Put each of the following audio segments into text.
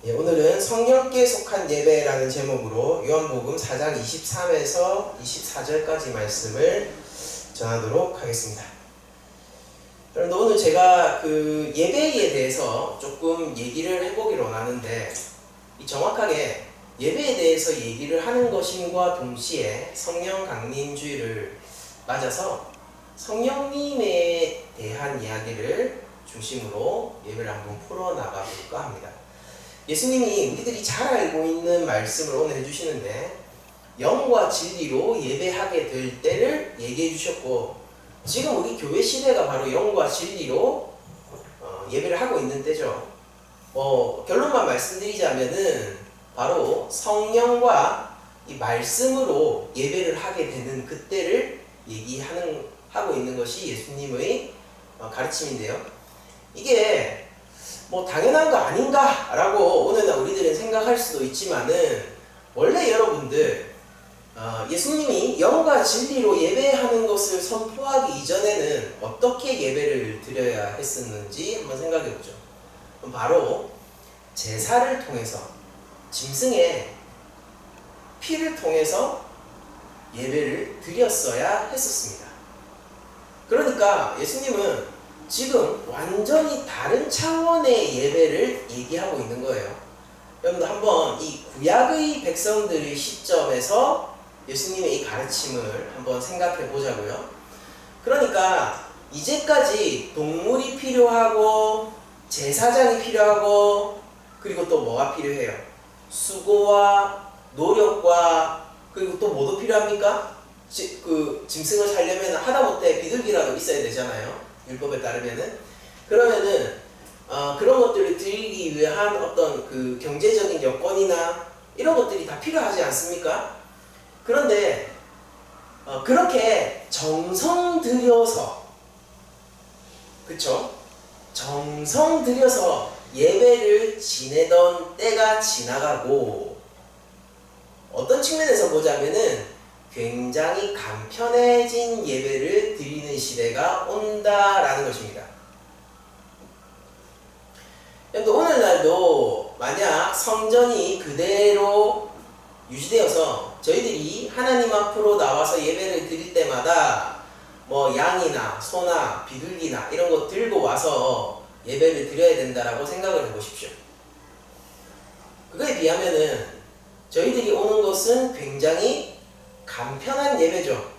예, 오늘은 성령께 속한 예배라는 제목으로 요한복음 4장 23에서 24절까지 말씀을 전하도록 하겠습니다. 그런데 오늘 제가 그 예배에 대해서 조금 얘기를 해보기로 하는데, 정확하게 예배에 대해서 얘기를 하는 것임과 동시에 성령 강림주의를 맞아서 성령님에 대한 이야기를 중심으로 예배를 한번 풀어나가 볼까 합니다. 예수님이 우리들이 잘 알고 있는 말씀을 오늘 해주시는데, 영과 진리로 예배하게 될 때를 얘기해 주셨고, 지금 우리 교회 시대가 바로 영과 진리로 예배를 하고 있는 때죠. 결론만 말씀드리자면은 바로 성령과 이 말씀으로 예배를 하게 되는 그때를 하고 있는 것이 예수님의 가르침인데요. 이게 당연한 거 아닌가 라고 오늘날 우리들은 생각할 수도 있지만은, 원래 여러분들 예수님이 영과 진리로 예배하는 것을 선포하기 이전에는 어떻게 예배를 드려야 했었는지 한번 생각해 보죠. 바로 제사를 통해서, 짐승의 피를 통해서 예배를 드렸어야 했었습니다. 그러니까 예수님은 지금 완전히 다른 차원의 예배를 얘기하고 있는 거예요. 여러분들 한번 이 구약의 백성들의 시점에서 예수님의 이 가르침을 한번 생각해 보자고요. 그러니까 이제까지 동물이 필요하고 제사장이 필요하고, 그리고 또 뭐가 필요해요? 수고와 노력과, 그리고 또 뭐도 필요합니까? 짐승을 살려면 하다못해 비둘기라도 있어야 되잖아요, 율법에 따르면은. 그러면은 그런 것들을 드리기 위한 어떤 그 경제적인 여건이나 이런 것들이 다 필요하지 않습니까? 그런데 그렇게 정성 들여서, 그쵸? 정성 들여서 예배를 지내던 때가 지나가고, 어떤 측면에서 보자면은 굉장히 간편해진 예배를 드리는 시대가 온다라는 것입니다. 또 오늘날도 만약 성전이 그대로 유지되어서 저희들이 하나님 앞으로 나와서 예배를 드릴 때마다 양이나 소나 비둘기나 이런 거 들고 와서 예배를 드려야 된다라고 생각을 해보십시오. 그거에 비하면은 저희들이 오는 것은 굉장히 간편한 예배죠.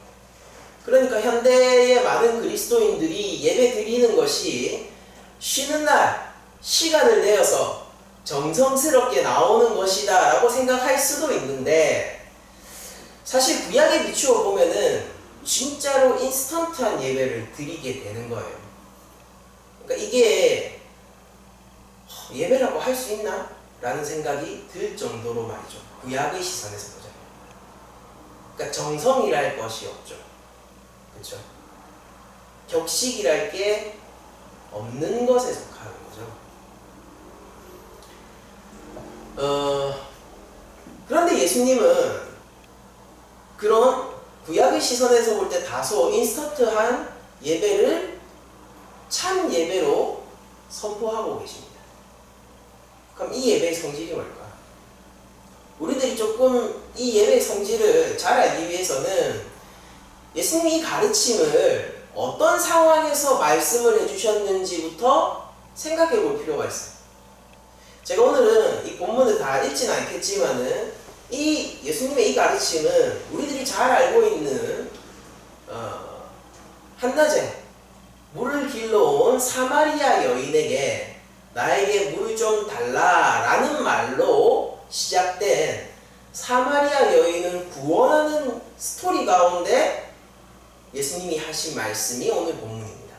그러니까 현대의 많은 그리스도인들이 예배 드리는 것이 쉬는 날 시간을 내어서 정성스럽게 나오는 것이다 라고 생각할 수도 있는데, 사실 구약에 비추어 보면은 진짜로 인스턴트한 예배를 드리게 되는 거예요. 그러니까 이게 예배라고 할 수 있나? 라는 생각이 들 정도로 말이죠. 구약의 시선에서 보자. 그러니까 정성이랄 것이 없죠. 그렇죠? 격식이랄 게 없는 것에 속하는 거죠. 그런데 예수님은 그런 구약의 시선에서 볼 때 다소 인스턴트한 예배를 참 예배로 선포하고 계십니다. 그럼 이 예배의 성질이 뭘까? 우리들이 조금 이 예배의 성질을 잘 알기 위해서는 예수님이 이 가르침을 어떤 상황에서 말씀을 해주셨는지부터 생각해 볼 필요가 있어요. 제가 오늘은 이 본문을 다 읽지는 않겠지만은 이 예수님의 이 가르침은 우리들이 잘 알고 있는 한낮에 물을 길러온 사마리아 여인에게 나에게 물을 좀 달라라는 말로 시작된 사마리아 여인을 구원하는 스토리 가운데 예수님이 하신 말씀이 오늘 본문입니다.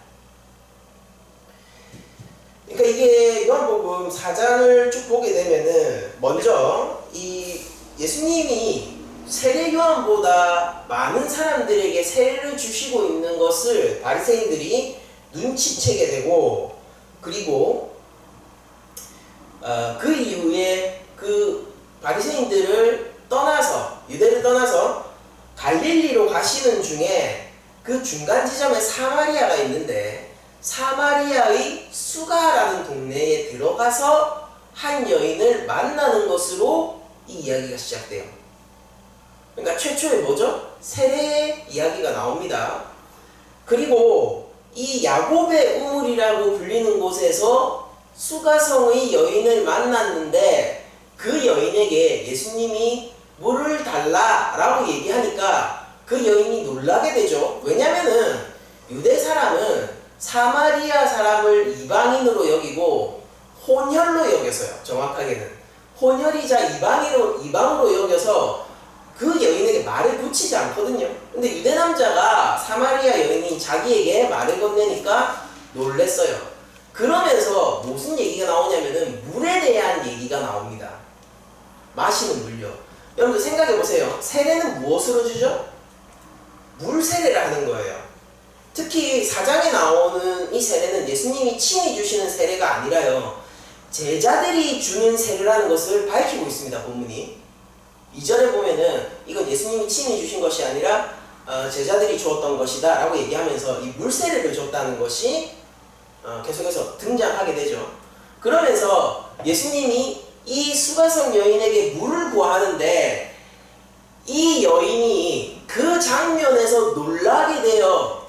그러니까 이게 요한복음 4장을 쭉 보게 되면은, 먼저 이 예수님이 세례 요한보다 많은 사람들에게 세례를 주시고 있는 것을 바리새인들이 눈치채게 되고, 그리고 그 이후에 그 바리새인들을 떠나서, 유대를 떠나서 갈릴리로 가시는 중에 그 중간 지점에 사마리아가 있는데, 사마리아의 수가라는 동네에 들어가서 한 여인을 만나는 것으로 이 이야기가 시작돼요. 그러니까 최초에 뭐죠? 세례의 이야기가 나옵니다. 그리고 이 야곱의 우물이라고 불리는 곳에서 수가성의 여인을 만났는데 그 여인에게 예수님이 물을 달라라고 얘기하니까 그 여인이 놀라게 되죠. 왜냐면은 유대 사람은 사마리아 사람을 이방인으로 여기고 혼혈로 여겨서요. 정확하게는 혼혈이자 이방으로 여겨서 그 여인에게 말을 붙이지 않거든요. 근데 유대 남자가 사마리아 여인이 자기에게 말을 건네니까 놀랬어요. 그러면서 무슨 얘기가 나오냐면은 물에 대한 얘기가 나옵니다. 마시는 물요. 여러분들 생각해보세요. 세례는 무엇으로 주죠? 물 세례를 하는 거예요. 특히 4장에 나오는 이 세례는 예수님이 친히 주시는 세례가 아니라요, 제자들이 주는 세례라는 것을 밝히고 있습니다. 본문이 2절에 보면은 이건 예수님이 친히 주신 것이 아니라 제자들이 주었던 것이다 라고 얘기하면서 이 물세례를 줬다는 것이 계속해서 등장하게 되죠. 그러면서 예수님이 이 수가성 여인에게 물을 구하는데 이 여인이 그 장면에서 놀라게 되어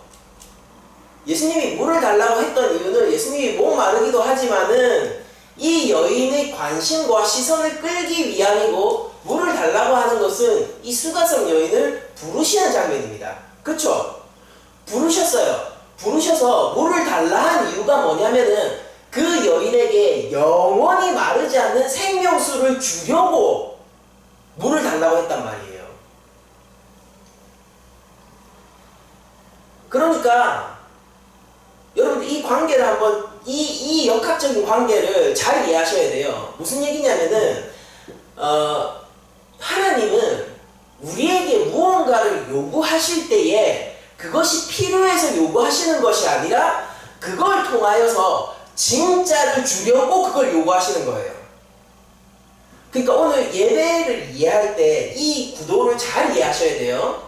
예수님이 물을 달라고 했던 이유는 예수님이 목마르기도 하지만은 이 여인의 관심과 시선을 끌기 위함이고, 물을 달라고 하는 것은 이 수가성 여인을 부르시는 장면입니다. 그쵸? 부르셨어요. 부르셔서 물을 달라 한 이유가 뭐냐면은 그 여인에게 영원히 마르지 않는 생명수를 주려고 물을 달라고 했단 말이에요. 그러니까 여러분들 이 관계를 한번 이 역학적인 관계를 잘 이해하셔야 돼요. 무슨 얘기냐면은 하나님은 우리에게 무언가를 요구하실 때에 그것이 필요해서 요구하시는 것이 아니라 그걸 통하여서 진짜를 주려고 그걸 요구하시는 거예요. 그러니까 오늘 예배를 이해할 때 이 구도를 잘 이해하셔야 돼요.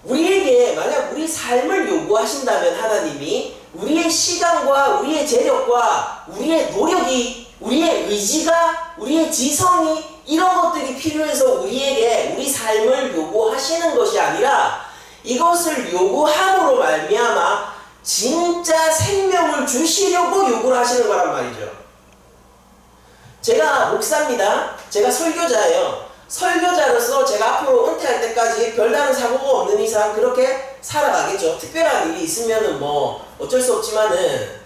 우리에게 만약 우리 삶을 요구하신다면 하나님이 우리의 시간과 우리의 재력과 우리의 노력이, 우리의 의지가, 우리의 지성이, 이런 것들이 필요해서 우리에게 우리 삶을 요구하시는 것이 아니라 이것을 요구함으로 말미암아 진짜 생명을 주시려고 요구를 하시는 거란 말이죠. 제가 목사입니다. 제가 설교자예요. 설교자로서 제가 앞으로 은퇴할 때까지 별다른 사고가 없는 이상 그렇게 살아가겠죠. 특별한 일이 있으면은 뭐 어쩔 수 없지만은,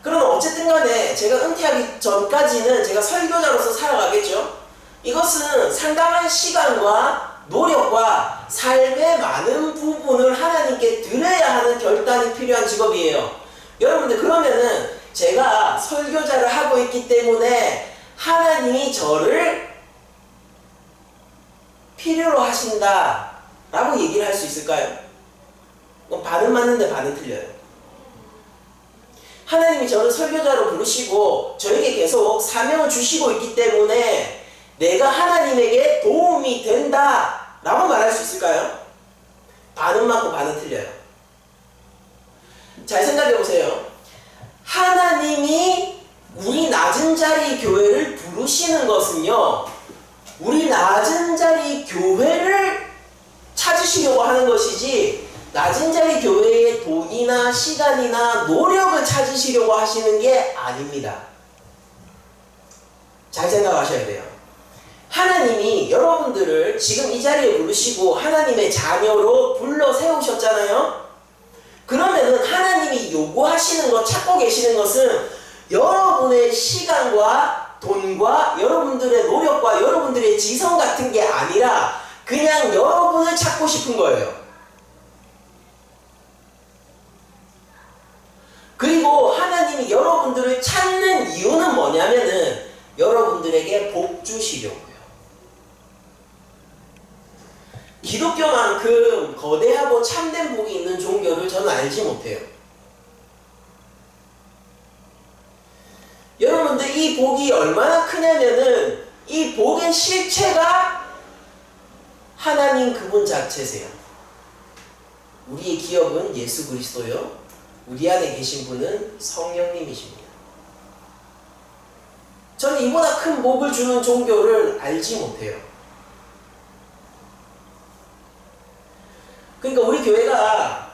그러나 어쨌든 간에 제가 은퇴하기 전까지는 제가 설교자로서 살아가겠죠. 이것은 상당한 시간과 노력과 삶의 많은 부분을 하나님께 드려야 하는 결단이 필요한 직업이에요. 여러분들, 그러면은 제가 설교자를 하고 있기 때문에 하나님이 저를 필요로 하신다 라고 얘기를 할 수 있을까요? 반은 맞는데 반은 틀려요. 하나님이 저를 설교자로 부르시고 저에게 계속 사명을 주시고 있기 때문에 내가 하나님에게 도움이 된다 라고 말할 수 있을까요? 반은 맞고 반은 틀려요. 잘 생각해 보세요. 하나님이 우리 낮은 자리 교회를 부르시는 것은요, 우리 낮은 자리 교회를 찾으시려고 하는 것이지 낮은 자리 교회의 돈이나 시간이나 노력을 찾으시려고 하시는 게 아닙니다. 잘 생각하셔야 돼요. 하나님이 여러분들을 지금 이 자리에 부르시고 하나님의 자녀로 불러 세우셨잖아요. 그러면은 하나님이 요구하시는 것, 찾고 계시는 것은 여러분의 시간과 돈과 여러분들의 노력과 여러분들의 지성 같은 게 아니라 그냥 여러분을 찾고 싶은 거예요. 그리고 하나님이 여러분들을 찾는 이유는 뭐냐면은 여러분들에게 복 주시려고요. 기독교만큼 거대하고 참된 복이 있는 종교를 저는 알지 못해요. 여러분들, 이 복이 얼마나 크냐면은 이 복의 실체가 하나님 그분 자체세요. 우리의 기업은 예수 그리스도요, 우리 안에 계신 분은 성령님이십니다. 저는 이보다 큰 복을 주는 종교를 알지 못해요. 그러니까 우리 교회가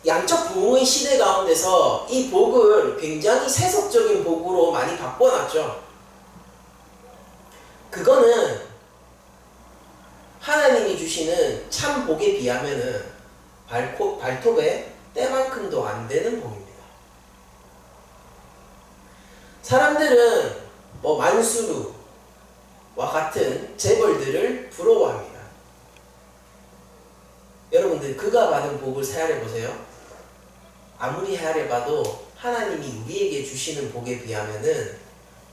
양적 부흥의 시대 가운데서 이 복을 굉장히 세속적인 복으로 많이 바꿔놨죠. 그거는 하나님이 주시는 참 복에 비하면은 발톱에 때만큼도 안 되는 복입니다. 사람들은 뭐 만수르와 같은 재벌들을 부러워합니다. 여러분들 그가 받은 복을 헤아려 보세요. 아무리 헤아려 봐도 하나님이 우리에게 주시는 복에 비하면은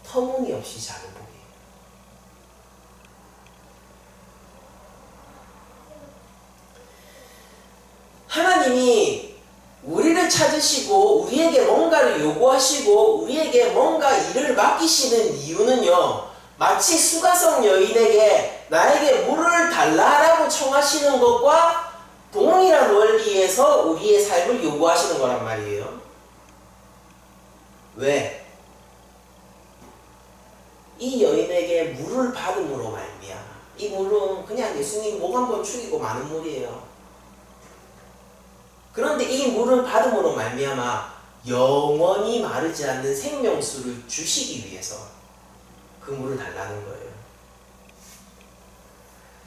터무니없이 작은 복이에요. 하나님이 우리를 찾으시고 우리에게 뭔가를 요구하시고 우리에게 뭔가 일을 맡기시는 이유는요, 마치 수가성 여인에게 나에게 물을 달라라고 청하시는 것과 동일한 원리에서 우리의 삶을 요구하시는 거란 말이에요. 왜? 이 여인에게 물을 받음으로 말미암아. 이 물은 그냥 예수님 목 한번 축이고 마는 물이에요. 그런데 이 물을 받음으로 말미암아 영원히 마르지 않는 생명수를 주시기 위해서 그 물을 달라는 거예요.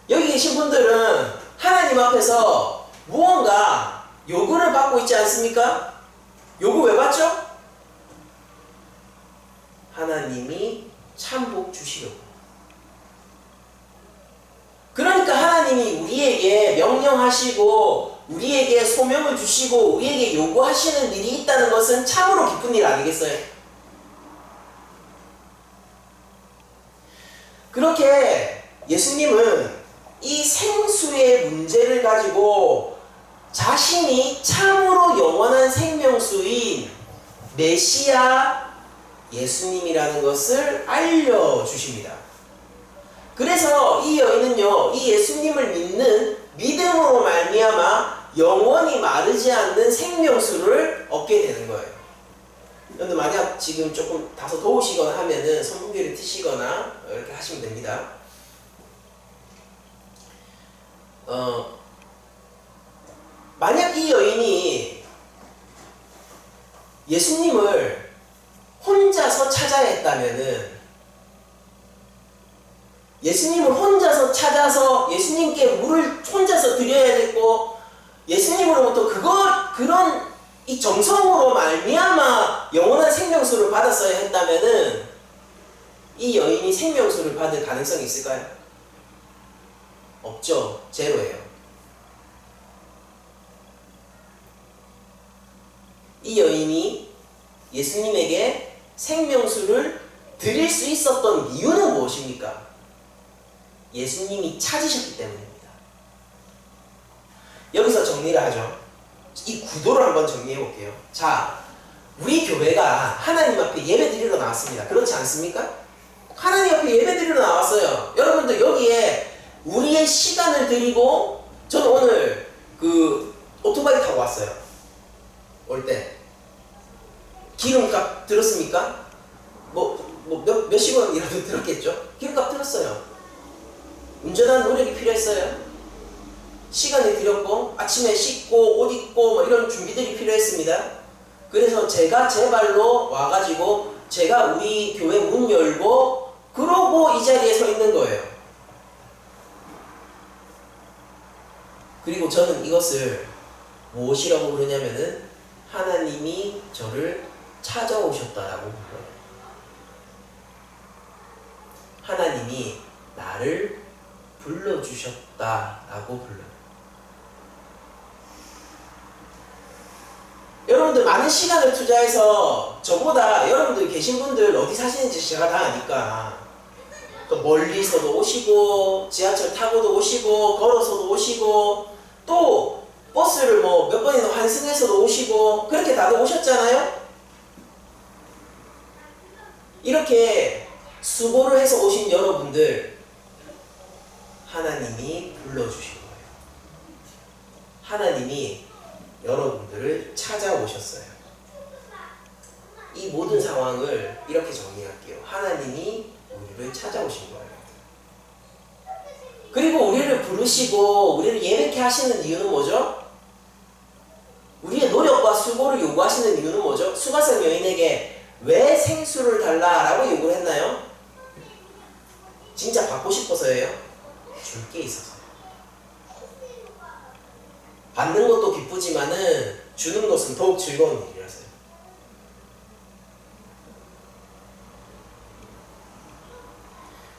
여기 계신 분들은 하나님 앞에서 무언가 요구를 받고 있지 않습니까? 요구 왜 받죠? 하나님이 참복 주시려고. 그러니까 하나님이 우리에게 명령하시고 우리에게 소명을 주시고 우리에게 요구하시는 일이 있다는 것은 참으로 기쁜 일 아니겠어요? 그렇게 예수님은 이 생수의 문제를 가지고 자신이 참으로 영원한 생명수인 메시아 예수님이라는 것을 알려주십니다. 그래서 이 여인은요, 이 예수님을 믿는 믿음으로 말미암아 영원히 마르지 않는 생명수를 얻게 되는 거예요. 그런데 만약 지금 조금 다소 더우시거나 하면은 선풍기를 트시거나 이렇게 하시면 됩니다. 만약 이 여인이 예수님을 혼자서 찾아야 했다면은, 예수님을 혼자서 찾아서 예수님께 물을 혼자서 드려야 됐고 예수님으로부터 그런 이 정성으로 말미암아 영원한 생명수를 받았어야 했다면은 이 여인이 생명수를 받을 가능성이 있을까요? 없죠. 제로예요. 이 여인이 예수님에게 생명수를 드릴 수 있었던 이유는 무엇입니까? 예수님이 찾으셨기 때문입니다. 여기서 정리를 하죠. 이 구도를 한번 정리해 볼게요. 자, 우리 교회가 하나님 앞에 예배 드리러 나왔습니다. 그렇지 않습니까? 하나님 앞에 예배 드리러 나왔어요. 여러분들 여기에 우리의 시간을 드리고, 저는 오늘 오토바이 타고 왔어요. 올 때 기름값 들었습니까? 몇십 원이라도 들었겠죠? 기름값 들었어요. 운전하는 노력이 필요했어요. 시간이 들였고 아침에 씻고 옷 입고 이런 준비들이 필요했습니다. 그래서 제가 제 발로 와가지고 제가 우리 교회 문 열고 그러고 이 자리에 서 있는 거예요. 그리고 저는 이것을 무엇이라고 부르냐면은 하나님이 저를 찾아오셨다라고 불러요. 하나님이 나를 불러주셨다라고 불러요. 여러분들 많은 시간을 투자해서 저보다 여러분들 계신 분들 어디 사시는지 제가 다 아니까 또 멀리서도 오시고 지하철 타고도 오시고 걸어서도 오시고 또 버스를 몇 번이나 환승해서도 오시고 그렇게 다들 오셨잖아요. 이렇게 수고를 해서 오신 여러분들 하나님이 불러주신 거예요. 하나님이 여러분들을 찾아오셨어요. 이 이 모든 상황을 이렇게 정리할게요. 하나님이 우리를 찾아오신 거예요. 그리고 우리를 부르시고 우리를 예배케 하시는 이유는 뭐죠? 우리의 노력과 수고를 요구하시는 이유는 뭐죠? 수가성 여인에게 왜 생수를 달라라고 요구를 했나요? 진짜 받고 싶어서예요? 줄 게 있어서요. 받는 것도 기쁘지만은 주는 것은 더욱 즐거운 일이라서요.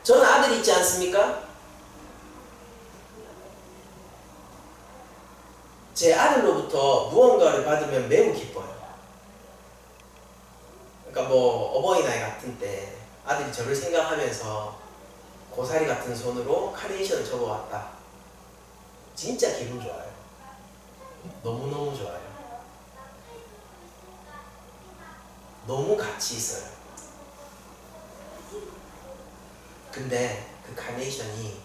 저는 아들 있지 않습니까? 제 아들로부터 무언가를 받으면 매우 기뻐요. 그러니까 뭐 어버이날 같은 때 아들이 저를 생각하면서 고사리 같은 손으로 카네이션을 접어왔다. 진짜 기분 좋아요. 너무너무 좋아요. 너무 가치 있어요. 근데 그 카네이션이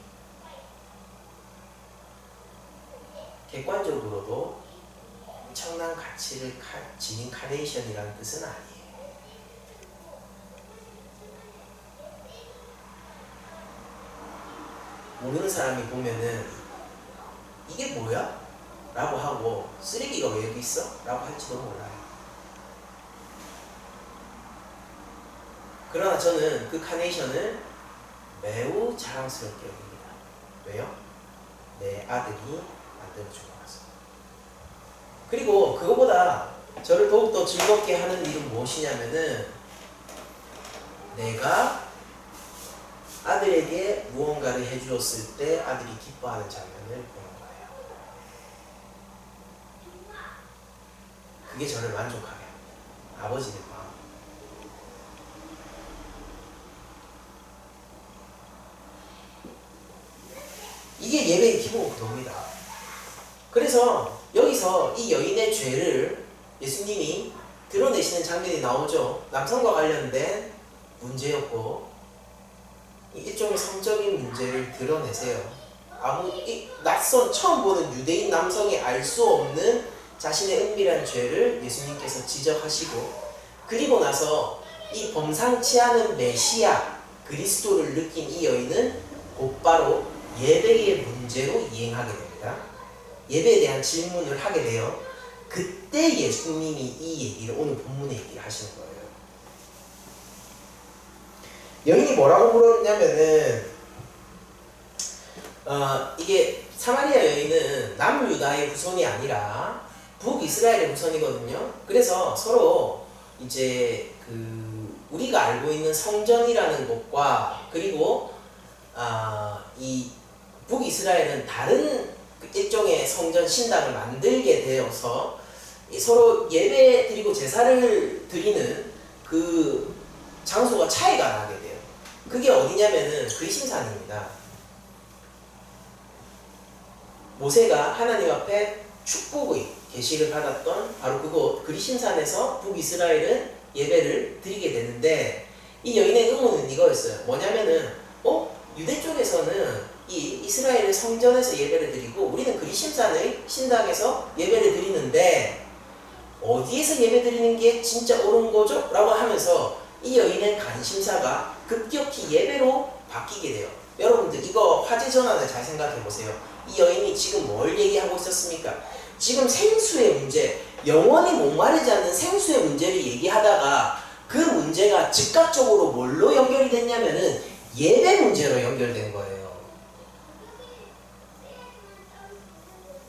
객관적으로도 엄청난 가치를 지닌 카네이션이라는 뜻은 아니에요. 모르는 사람이 보면은 이게 뭐야? 라고 하고 쓰레기가 왜 여기 있어? 라고 할지도 몰라요. 그러나 저는 그 카네이션을 매우 자랑스럽게 여깁니다. 왜요? 내 아들이 만들어준 거라서. 그리고 그거보다 저를 더욱더 즐겁게 하는 일은 무엇이냐면은 내가 아들에게 무언가를 해주었을 때 아들이 기뻐하는 장면을 보는 거예요. 그게 저를 만족하게 합니다. 아버지의 마음. 이게 예배의 기본 구도입니다. 그래서 여기서 이 여인의 죄를 예수님이 드러내시는 장면이 나오죠. 남성과 관련된 문제였고 일종의 성적인 문제를 드러내세요. 낯선 처음 보는 유대인 남성이 알 수 없는 자신의 은밀한 죄를 예수님께서 지적하시고 그리고 나서 이 범상치 않은 메시아 그리스도를 느낀 이 여인은 곧바로 예배의 문제로 이행하게 됩니다. 예배에 대한 질문을 하게 돼요. 그때 예수님이 이 얘기를 오늘 본문의 얘기를 하시는 거예요. 여인이 뭐라고 물었냐면은 이게 사마리아 여인은 남유다의 후손이 아니라 북이스라엘의 후손이거든요. 그래서 서로 이제 우리가 알고 있는 성전이라는 곳과 그리고 이 북이스라엘은 다른 일종의 성전 신당을 만들게 되어서 서로 예배 드리고 제사를 드리는 그 장소가 차이가 나게 돼요. 그게 어디냐면은 그리심산입니다. 모세가 하나님 앞에 축복의 계시를 받았던 바로 그곳 그리심산에서 북이스라엘은 예배를 드리게 되는데 이 여인의 의문은 이거였어요. 뭐냐면은 유대 쪽에서는 이 이스라엘의 성전에서 예배를 드리고 우리는 그리심산의 신당에서 예배를 드리는데 어디에서 예배 드리는 게 진짜 옳은 거죠? 라고 하면서 이 여인의 관심사가 급격히 예배로 바뀌게 돼요. 여러분들 이거 화제 전환을 잘 생각해 보세요. 이 여인이 지금 뭘 얘기하고 있었습니까? 지금 생수의 문제, 영원히 목마르지 않는 생수의 문제를 얘기하다가 그 문제가 즉각적으로 뭘로 연결이 됐냐면은 예배 문제로 연결된 거예요.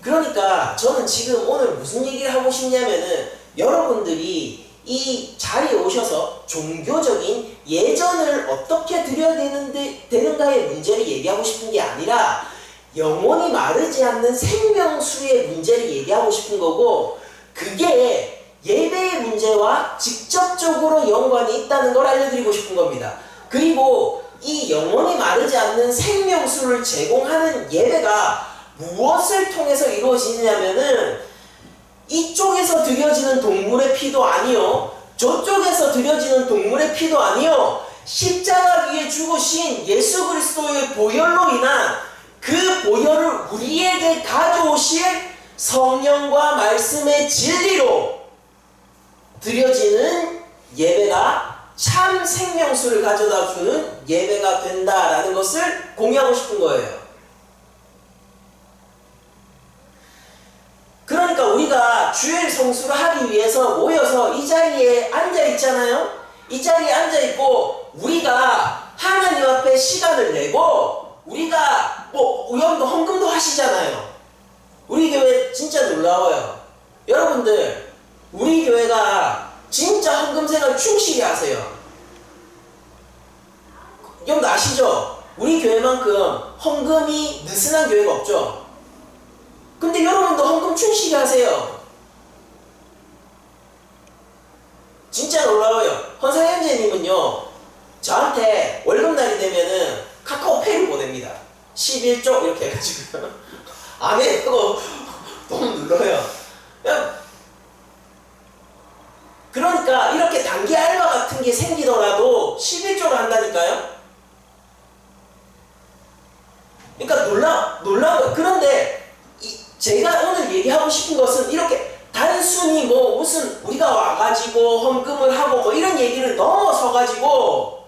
그러니까 저는 지금 오늘 무슨 얘기를 하고 싶냐면은 여러분들이 이 자리에 오셔서 종교적인 예전을 어떻게 드려야 되는가의 문제를 얘기하고 싶은 게 아니라 영원히 마르지 않는 생명수의 문제를 얘기하고 싶은 거고 그게 예배의 문제와 직접적으로 연관이 있다는 걸 알려드리고 싶은 겁니다. 그리고 이 영원히 마르지 않는 생명수를 제공하는 예배가 무엇을 통해서 이루어지냐면은 이쪽에서 드려지는 동물의 피도 아니요 저쪽에서 드려지는 동물의 피도 아니요 십자가 위에 죽으신 예수 그리스도의 보혈로 인한 그 보혈을 우리에게 가져오실 성령과 말씀의 진리로 드려지는 예배가 생명수를 가져다 주는 예배가 된다라는 것을 공유하고 싶은 거예요. 그러니까 우리가 주일 성수를 하기 위해서 모여서 이 자리에 앉아 있잖아요. 이 자리에 앉아 있고 우리가 하나님 앞에 시간을 내고 우리가 여러분도 헌금도 하시잖아요. 우리 교회 진짜 놀라워요. 여러분들 우리 교회가 진짜 헌금 생활 충실히 하세요. 여러분 아시죠? 우리 교회만큼 헌금이 느슨한 교회가 없죠. 근데 여러분도 헌금 충실히 하세요. 진짜 놀라워요. 헌상현재님은요 저한테 월급날이 되면은 카카오페이를 보냅니다. 11조 이렇게 해가지고 안에 그거 너무 눌러요. 그러니까 이렇게 단기 알바 같은 게 생기더라도 11조를 한다니까요. 그러니까 놀라워요. 그런데 제가 오늘 얘기하고 싶은 것은 이렇게 단순히 무슨 우리가 와가지고 헌금을 하고 이런 얘기를 넘어서가지고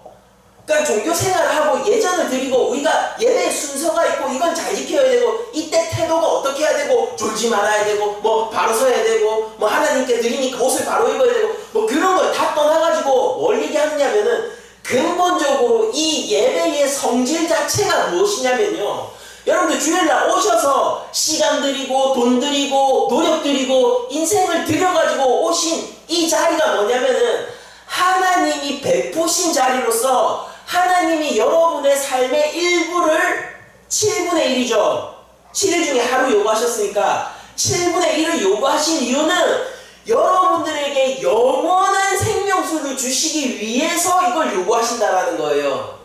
그러니까 종교 생활을 하고 예전을 드리고 우리가 예배 순서가 있고 이건 잘 지켜야 되고 이때 태도가 어떻게 해야 되고 졸지 말아야 되고 바로 서야 되고 하나님께 드리니까 옷을 바로 입어야 되고 그런 걸 다 떠나가지고 뭘 얘기하느냐면은 근본적으로 이 예배의 성질 자체가 무엇이냐면요. 여러분들 주일날 오셔서 시간 들이고 돈 들이고 노력 들이고 인생을 들여가지고 오신 이 자리가 뭐냐면은 하나님이 베푸신 자리로서 하나님이 여러분의 삶의 일부를 7분의 1이죠. 7일 중에 하루 요구하셨으니까 7분의 1을 요구하신 이유는 여러분들에게 영원한 생명수를 주시기 위해서 이걸 요구하신다라는 거예요.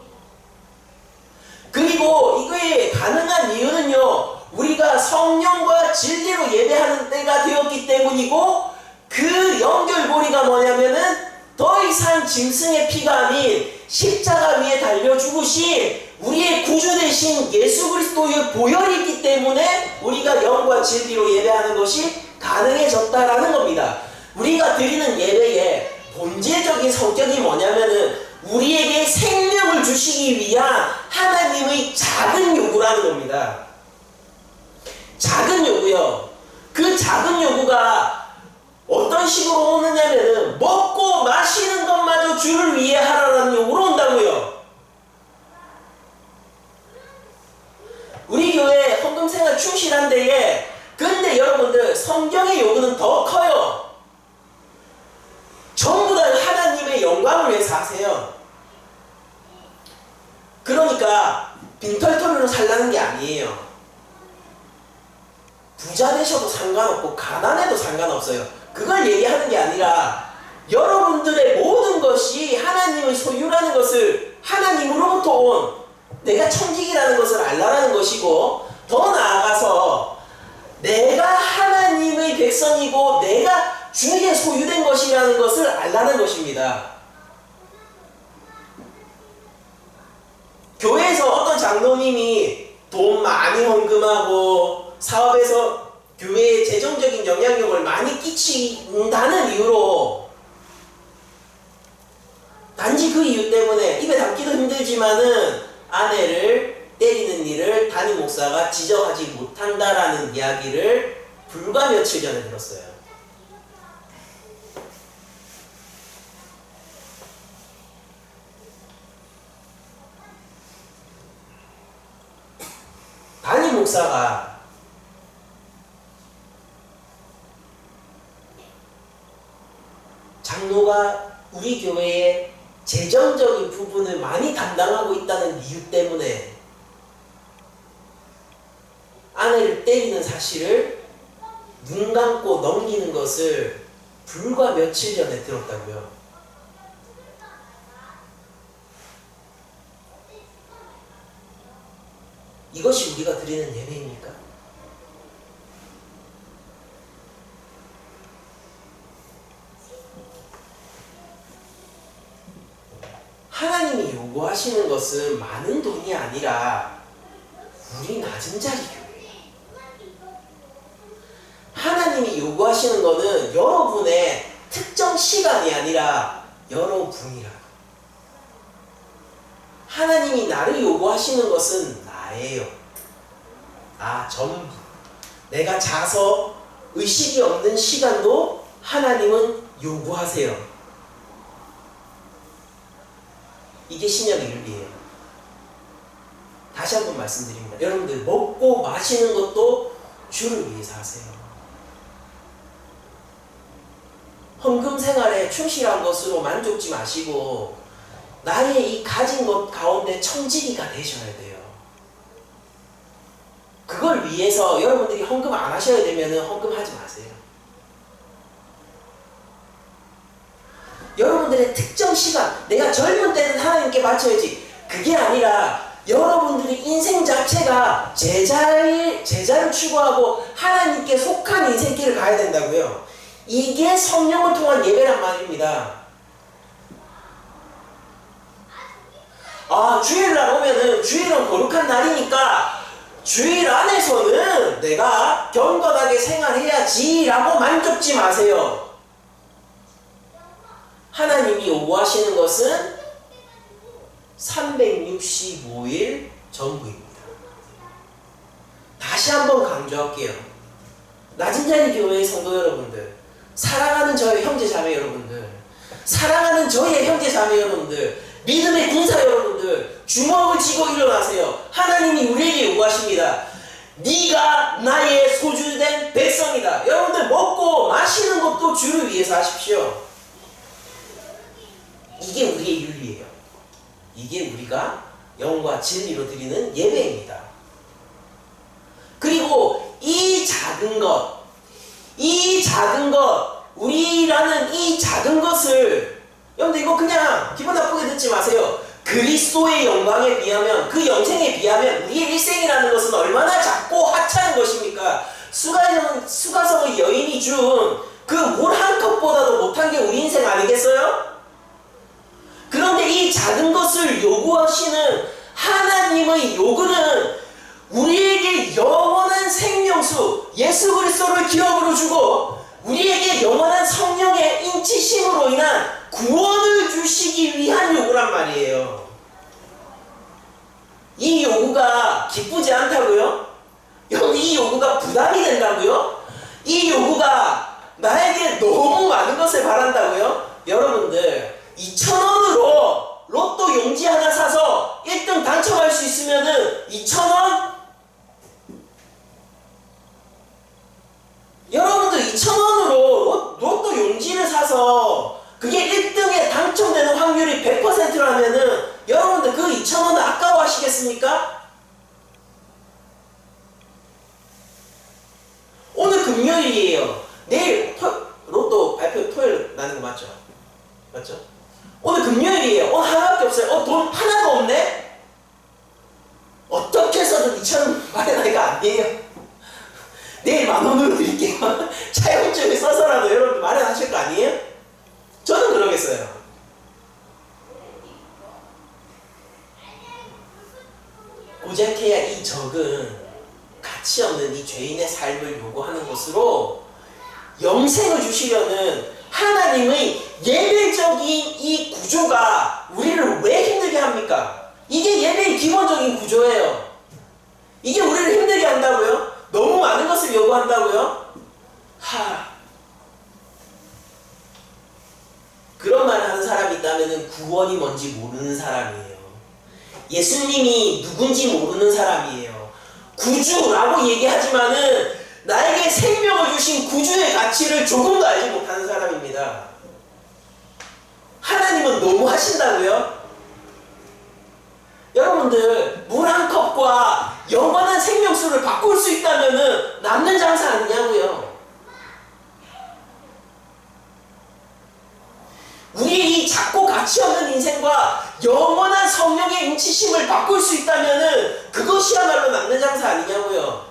그리고 이거에 가능한 이유는요, 우리가 성령과 진리로 예배하는 때가 되었기 때문이고, 그 연결고리가 뭐냐면은 더 이상 짐승의 피가 아닌 십자가 위에 달려 죽으신 우리의 구주 되신 예수 그리스도의 보혈이 있기 때문에 우리가 영과 진리로 예배하는 것이 가능해졌다라는 겁니다. 우리가 드리는 예배의 본질적인 성격이 뭐냐면은 우리에게 생명을 주시기 위한 하나님의 작은 요구라는 겁니다. 작은 요구요. 그 작은 요구가 어떤 식으로 오느냐면은 먹고 마시는 것마저 주를 위해 하라는 요구로 온다고요. 우리 교회 헌금생활 충실한데에 근데 여러분들 성경의 요구는 더 커요. 전부 다 하나님의 영광을 위해서 하세요. 그러니까 빈털터리로 살라는 게 아니에요. 부자 되셔도 상관없고 가난해도 상관없어요. 그걸 얘기하는 게 아니라 여러분들의 모든 것이 하나님의 소유라는 것을 하나님으로부터 온 내가 청직이라는 것을 알라는 것이고, 더 나아가서 내가 하나님의 백성이고 내가 주에게 소유된 것이라는 것을 알라는 것입니다. 교회에서 어떤 장로님이 돈 많이 헌금하고 사업에서 교회에 재정적인 영향력을 많이 끼친다는 이유로, 단지 그 이유 때문에 입에 담기도 힘들지만은 아내를 때리는 일을 담임 목사가 지적하지 못한다라는 이야기를 불과 며칠 전에 들었어요. 담임 목사가 장로가 우리 교회의 재정적인 부분을 많이 담당하고 있다는 이유 때문에 아내를 때리는 사실을 눈 감고 넘기는 것을 불과 며칠 전에 들었다고요. 이것이 우리가 드리는 예배입니까? 하나님이 요구하시는 것은 많은 돈이 아니라 우리 낮은 자리 교회. 하나님이 요구하시는 것은 여러분의 특정 시간이 아니라 여러분이라. 하나님이 나를 요구하시는 것은 나예요. 전부. 내가 자서 의식이 없는 시간도 하나님은 요구하세요. 이게 신약의 윤리예요. 다시 한번 말씀드립니다. 여러분들, 먹고 마시는 것도 주를 위해서 하세요. 헌금 생활에 충실한 것으로 만족지 마시고 나의 이 가진 것 가운데 청지기가 되셔야 돼요. 그걸 위해서 여러분들이 헌금 안 하셔야 되면 헌금하지 마세요. 여러분들의 특정 시간, 내가 젊은 때는 하나님께 바쳐야지, 그게 아니라 여러분들이 인생 자체가 제자를 추구하고 하나님께 속한 인생길을 가야 된다고요. 이게 성령을 통한 예배란 말입니다. 주일날 오면은 주일은 거룩한 날이니까 주일 안에서는 내가 경건하게 생활해야지 라고 만족지 마세요. 하나님이 요구하시는 것은 365일 전부입니다. 다시 한번 강조할게요. 낮은 자리 교회의 성도 여러분들, 사랑하는 저의 형제 자매 여러분들, 사랑하는 저의 형제 자매 여러분들, 믿음의 군사 여러분들, 주먹을 쥐고 일어나세요. 하나님이 우리에게 요구하십니다. 네가 나의 소유된 백성이다. 여러분들, 먹고 마시는 것도 주를 위해서 하십시오. 이게 우리의 윤리예요. 이게 우리가 영과 진리로 드리는 예배입니다. 그리고 이 작은 것, 우리라는 이 작은 것을, 여러분들 이거 그냥 기분 나쁘게 듣지 마세요. 그리스도의 영광에 비하면, 그 영생에 비하면 우리의 일생이라는 것은 얼마나 작고 하찮은 것입니까? 수가성의 여인이 준 그 물 한 컵보다도 못한 게 우리 인생 아니겠어요? 그런데 이 작은 것을 요구하시는 하나님의 요구는 우리에게 영원한 생명수 예수 그리스도를 기업으로 주고 우리에게 영원한 성령의 인치심으로 인한 구원을 주시기 위한 요구란 말이에요. 이 요구가 기쁘지 않다고요? 이 요구가 부담이 된다고요? 이 요구가 나에게 너무 많은 것을 바란다고요? 여러분들, 2,000원으로 로또 용지 하나 사서 1등 당첨할 수 있으면은 2,000원? 여러분들 2,000원으로 로또 용지를 사서 그게 1등에 당첨되는 확률이 100%라면은 여러분들 그 2,000원을 아까워하시겠습니까? 오늘 금요일이에요. 내일 로또 발표 토요일 나는 거 맞죠? 맞죠? 오늘 금요일이에요. 오늘 하나밖에 없어요. 돈 하나도 없네? 어떻게 해서든 2,000원 마련하기가 아니에요. 내일 10,000원으로 드릴게요. 차용증을 써서라도 여러분 마련하실 거 아니에요? 저는 그러겠어요. 고작해야 이 적은 가치 없는 이 죄인의 삶을 요구하는 것으로 영생을 주시려는 하나님의 예배적인 이 구조가 우리를 왜 힘들게 합니까? 이게 예배의 기본적인 구조예요. 이게 우리를 힘들게 한다고요? 너무 많은 것을 요구한다고요? 그런 말을 하는 사람이 있다면 구원이 뭔지 모르는 사람이에요. 예수님이 누군지 모르는 사람이에요. 구주라고 얘기하지만은 나에게 생명을 주신 구주의 가치를 조금도 알지 못하는 사람입니다. 하나님은 너무 하신다고요? 여러분들, 물 한 컵과 영원한 생명수를 바꿀 수 있다면은 남는 장사 아니냐고요. 우리의 이 작고 가치 없는 인생과 영원한 성령의 인치심을 바꿀 수 있다면은 그것이야말로 남는 장사 아니냐고요.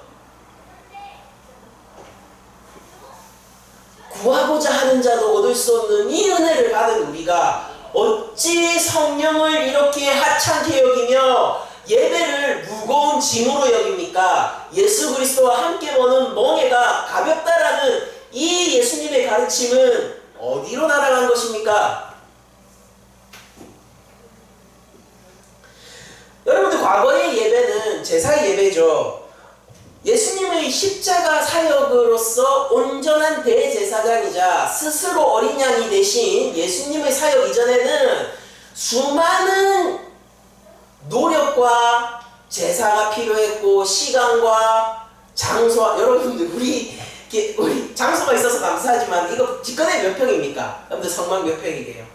구하고자 하는 자도 얻을 수 없는 이 은혜를 받은 우리가 어찌 성령을 이렇게 하찮게 여기며 예배를 무거운 짐으로 여깁니까? 예수 그리스도와 함께 보는 멍에가 가볍다라는 이 예수님의 가르침은 어디로 날아간 것입니까? 제사의 예배죠. 예수님의 십자가 사역으로서 온전한 대제사장이자 스스로 어린 양이 되신 예수님의 사역 이전에는 수많은 노력과 제사가 필요했고 시간과 장소와 여러분들 우리 장소가 있어서 감사하지만 이거 집권에 몇 평입니까? 여러분들 성막 몇 평이게요?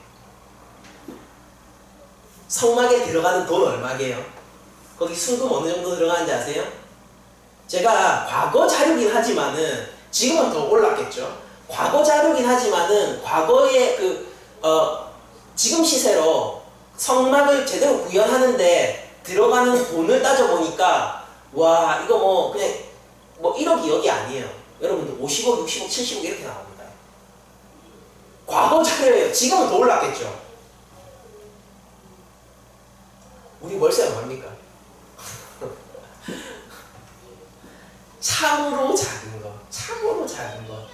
성막에 들어가는 돈 얼마게요? 거기 순금 어느 정도 들어가는지 아세요? 제가 과거 자료긴 하지만은 지금은 더 올랐겠죠. 과거 자료긴 하지만은 과거의 지금 시세로 성막을 제대로 구현하는데 들어가는 돈을 따져보니까 와 이거 뭐 그냥 뭐 1억 2억이 아니에요. 여러분들 50억 60억 70억 이렇게 나옵니다. 과거 자료예요. 지금은 더 올랐겠죠. 우리 월세 얼마입니까? 참으로 작은 것, 참으로 작은 것.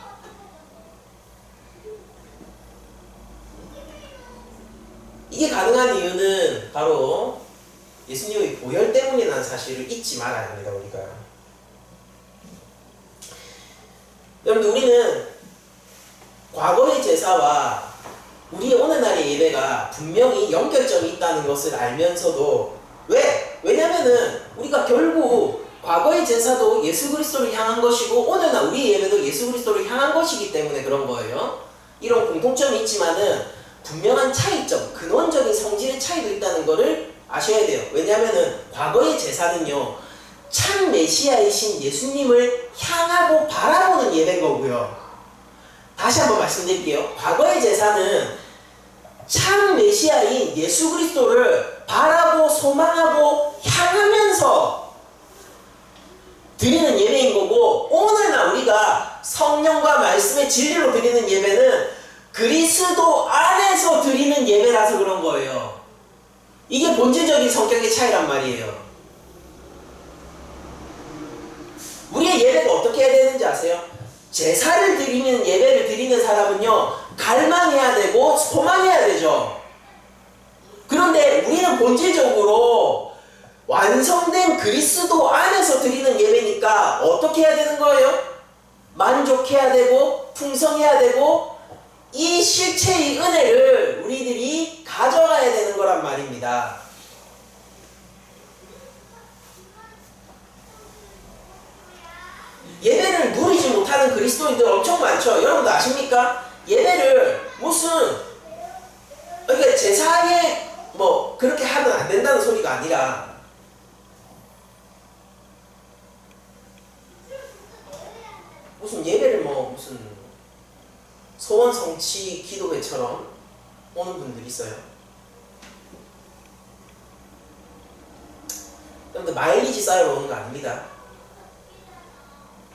이게 가능한 이유는 바로 예수님의 보혈 때문이라는 사실을 잊지 말아야 합니다. 우리가. 여러분들 우리는 과거의 제사와 우리의 오늘날의 예배가 분명히 연결점이 있다는 것을 알면서도 왜냐면은 우리가 결국 과거의 제사도 예수 그리스도를 향한 것이고 오늘날 우리의 예배도 예수 그리스도를 향한 것이기 때문에 그런 거예요. 이런 공통점이 있지만은 분명한 차이점, 근원적인 성질의 차이도 있다는 것을 아셔야 돼요. 왜냐면은 과거의 제사는요 참 메시아이신 예수님을 향하고 바라보는 예배인 거고요. 다시 한번 말씀드릴게요. 과거의 제사는 참 메시아인 예수 그리스도를 바라고 소망하고 향하면서 드리는 예배인 거고 오늘날 우리가 성령과 말씀의 진리로 드리는 예배는 그리스도 안에서 드리는 예배라서 그런 거예요. 이게 본질적인 성격의 차이란 말이에요. 우리의 예배가 어떻게 해야 되는지 아세요? 제사를 드리는 예배를 드리는 사람은요 갈망해야 되고 소망해야 되죠. 그런데 우리는 본질적으로 완성된 그리스도 안에서 드리는 예배니까 어떻게 해야 되는 거예요? 만족해야 되고 풍성해야 되고 이 실체의 은혜를 우리들이 가져가야 되는 거란 말입니다. 예배를 누리지 못하는 그리스도인들 엄청 많죠. 여러분도 아십니까? 예배를 그러니까 제사에 뭐 그렇게 하면 안 된다는 소리가 아니라 무슨 예배를 무슨 소원 성취 기도회처럼 오는 분들이 있어요. 여러분들 마일리지 쌓으러 오는 거 아닙니다.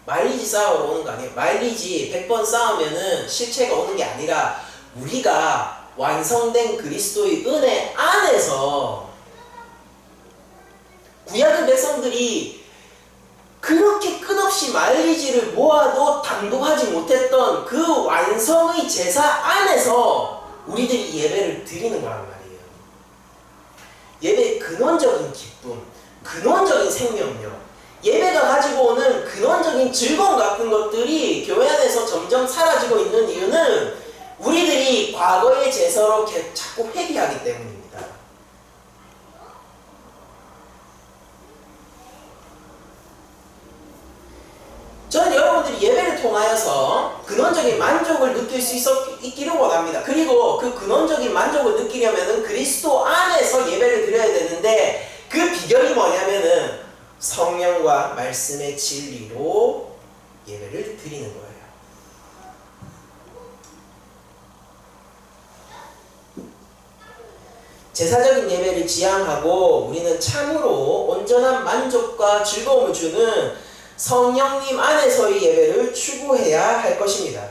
마일리지 쌓으러 오는 거 아니에요. 마일리지 100번 쌓으면은 실체가 오는 게 아니라 우리가 완성된 그리스도의 은혜 안에서 구약의 백성들이 그렇게 끝없이 마일리지를 모아도 당도하지 못했던 그 완성의 제사 안에서 우리들이 예배를 드리는 거란 말이에요. 예배의 근원적인 기쁨, 근원적인 생명력, 예배가 가지고 오는 근원적인 즐거움 같은 것들이 교회 안에서 점점 사라지고 있는 이유는 우리들이 과거의 제사로 자꾸 회귀하기 때문입니다. 저는 여러분들이 예배를 통하여서 근원적인 만족을 느낄 수 있기를 원합니다. 그리고 그 근원적인 만족을 느끼려면 그리스도 안에서 예배를 드려야 되는데 그 비결이 뭐냐면은 성령과 말씀의 진리로 예배를 드리는 거예요. 제사적인 예배를 지향하고 우리는 참으로 온전한 만족과 즐거움을 주는 성령님 안에서의 예배를 추구해야 할 것입니다.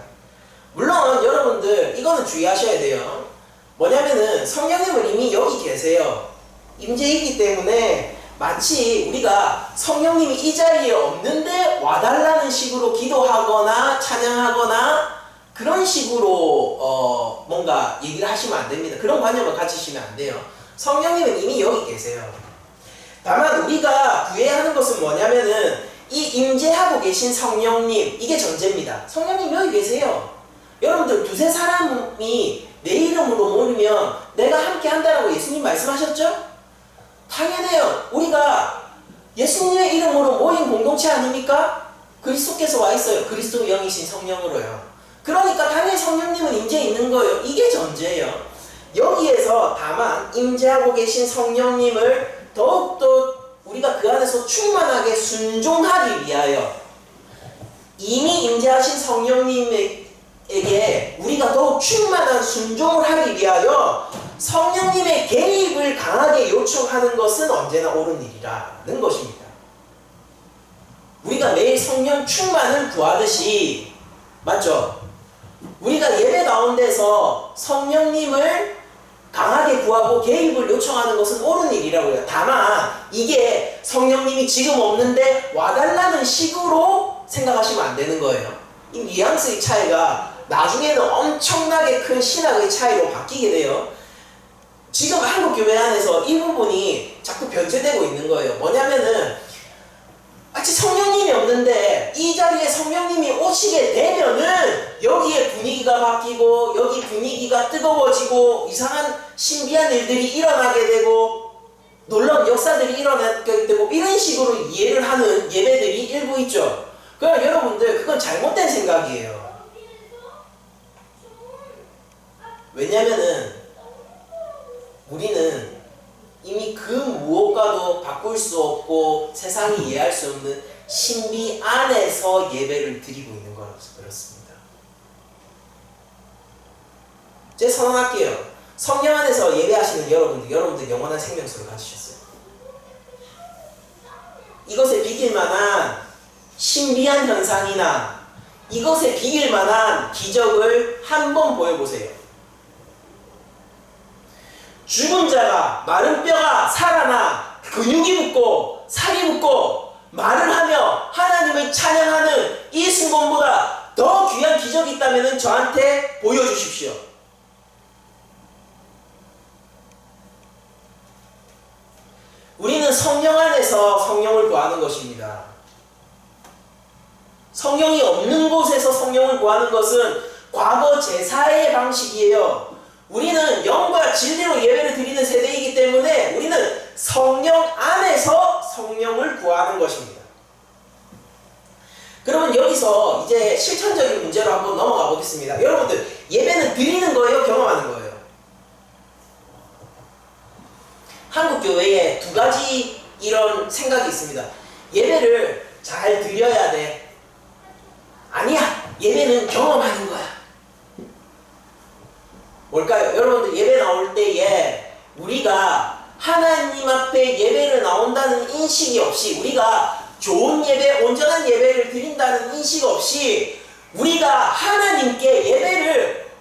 물론 여러분들 이거는 주의하셔야 돼요. 뭐냐면은 성령님은 이미 여기 계세요. 임재이기 때문에 마치 우리가 성령님이 이 자리에 없는데 와달라는 식으로 기도하거나 찬양하거나 그런 식으로 뭔가 얘기를 하시면 안 됩니다. 그런 관념을 가지시면 안 돼요. 성령님은 이미 여기 계세요. 다만 우리가 구해야 하는 것은 뭐냐면은 이 임재하고 계신 성령님, 이게 전제입니다. 성령님 여기 계세요. 여러분들 두세 사람이 내 이름으로 모이면 내가 함께 한다라고 예수님 말씀하셨죠? 당연해요. 우리가 예수님의 이름으로 모인 공동체 아닙니까? 그리스도께서 와 있어요. 그리스도 영이신 성령으로요. 그러니까 당연히 성령님은 임재해 있는 거예요. 이게 전제예요. 여기에서 다만 임재하고 계신 성령님을 더욱더 우리가 그 안에서 충만하게 순종하기 위하여 이미 임재하신 성령님에게 우리가 더욱 충만한 순종을 하기 위하여 성령님의 개입을 강하게 요청하는 것은 언제나 옳은 일이라는 것입니다. 우리가 매일 성령 충만을 구하듯이, 맞죠? 우리가 예배 가운데서 성령님을 강하게 구하고 개입을 요청하는 것은 옳은 일이라고요. 다만 이게 성령님이 지금 없는데 와달라는 식으로 생각하시면 안 되는 거예요. 이 뉘앙스의 차이가 나중에는 엄청나게 큰 신학의 차이로 바뀌게 돼요. 지금 한국교회 안에서 이 부분이 자꾸 변제되고 있는 거예요. 뭐냐면은 마치 성령님이 없는데 이 자리에 성령님이 오시게 되면은 여기에 분위기가 바뀌고 여기 분위기가 뜨거워지고 이상한 신비한 일들이 일어나게 되고 놀라운 역사들이 일어나게 되고 이런 식으로 이해를 하는 예배들이 일부 있죠. 그럼 여러분들 그건 잘못된 생각이에요. 왜냐면은 우리는 이미 그 무엇과도 바꿀 수 없고 세상이 이해할 수 없는 신비 안에서 예배를 드리고 있는 거라서 그렇습니다. 제 선언할게요. 성령 안에서 예배하시는 여러분들 영원한 생명수를 가지셨어요. 이것에 비길 만한 신비한 현상이나 이것에 비길 만한 기적을 한번 보여보세요. 죽은 자가 마른 뼈가 살아나 근육이 붙고 살이 붙고 말을 하며 하나님을 찬양하는 이 순간보다 더 귀한 기적이 있다면 저한테 보여주십시오. 우리는 성령 안에서 성령을 구하는 것입니다. 성령이 없는 곳에서 성령을 구하는 것은 과거 제사의 방식이에요. 우리는 영과 진리로 예배를 드리는 세대이기 때문에 우리는 성령 안에서 성령을 구하는 것입니다. 그러면 여기서 이제 실천적인 문제로 한번 넘어가 보겠습니다. 여러분들 예배는 드리는 거예요? 경험하는 거예요? 한국 교회에 두 가지 이런 생각이 있습니다. 예배를 잘 드려야 돼. 아니야, 예배는 경험하는 거야. 뭘까요? 여러분들 예배 나올 때에 우리가 하나님 앞에 예배를 나온다는 인식이 없이 우리가 좋은 예배, 온전한 예배를 드린다는 인식 없이 우리가 하나님께 예배를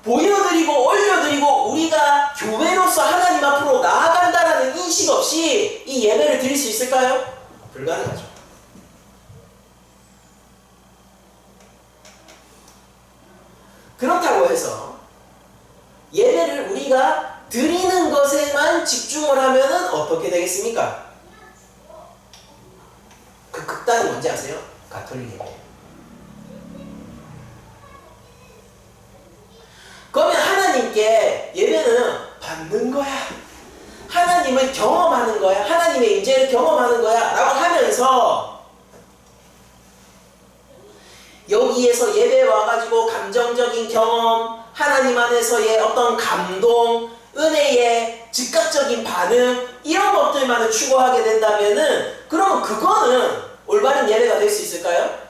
보여드리고 올려드리고 우리가 교회로서 하나님 앞으로 나아간다는 인식 없이 이 예배를 드릴 수 있을까요? 불가능하죠. 그렇다고 해서 예배를 우리가 드리는 것에만 집중을 하면은 어떻게 되겠습니까? 그 극단이 뭔지 아세요? 가톨릭 예배. 그러면 하나님께 예배는 받는 거야. 하나님을 경험하는 거야. 하나님의 임재를 경험하는 거야. 라고 하면서 여기에서 예배에 와가지고 감정적인 경험, 하나님 안에서의 어떤 감동, 은혜의 즉각적인 반응 이런 것들만을 추구하게 된다면은 그러면 그거는 올바른 예배가 될 수 있을까요?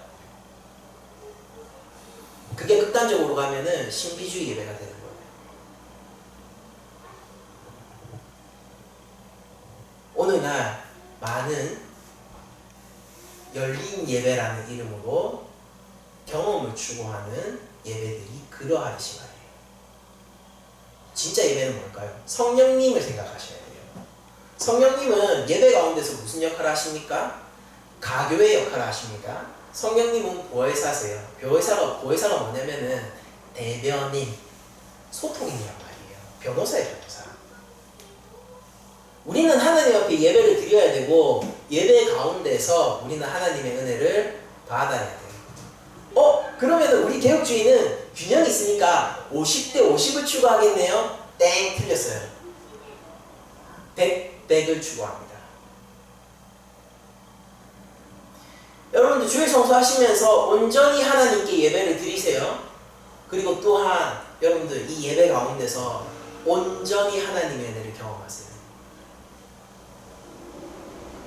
그게 극단적으로 가면은 신비주의 예배가 되는 거예요. 오늘날 많은 열린 예배라는 이름으로 경험을 추구하는 예배들이 그러하듯이 말이에요. 진짜 예배는 뭘까요? 성령님을 생각하셔야 돼요. 성령님은 예배 가운데서 무슨 역할을 하십니까? 가교의 역할을 하십니까? 성령님은 보혜사세요. 보혜사가 뭐냐면은 대변인, 소통인이란 말이에요. 변호사예요, 변호사. 우리는 하나님 앞에 예배를 드려야 되고 예배 가운데서 우리는 하나님의 은혜를 받아야 돼요. 그러면 우리 개혁주의는 균형이 있으니까 50대 50을 추구하겠네요? 땡, 틀렸어요. 100을 추구합니다. 여러분들 주일 성수하시면서 온전히 하나님께 예배를 드리세요. 그리고 또한 여러분들 이 예배 가운데서 온전히 하나님의 은혜를 경험하세요.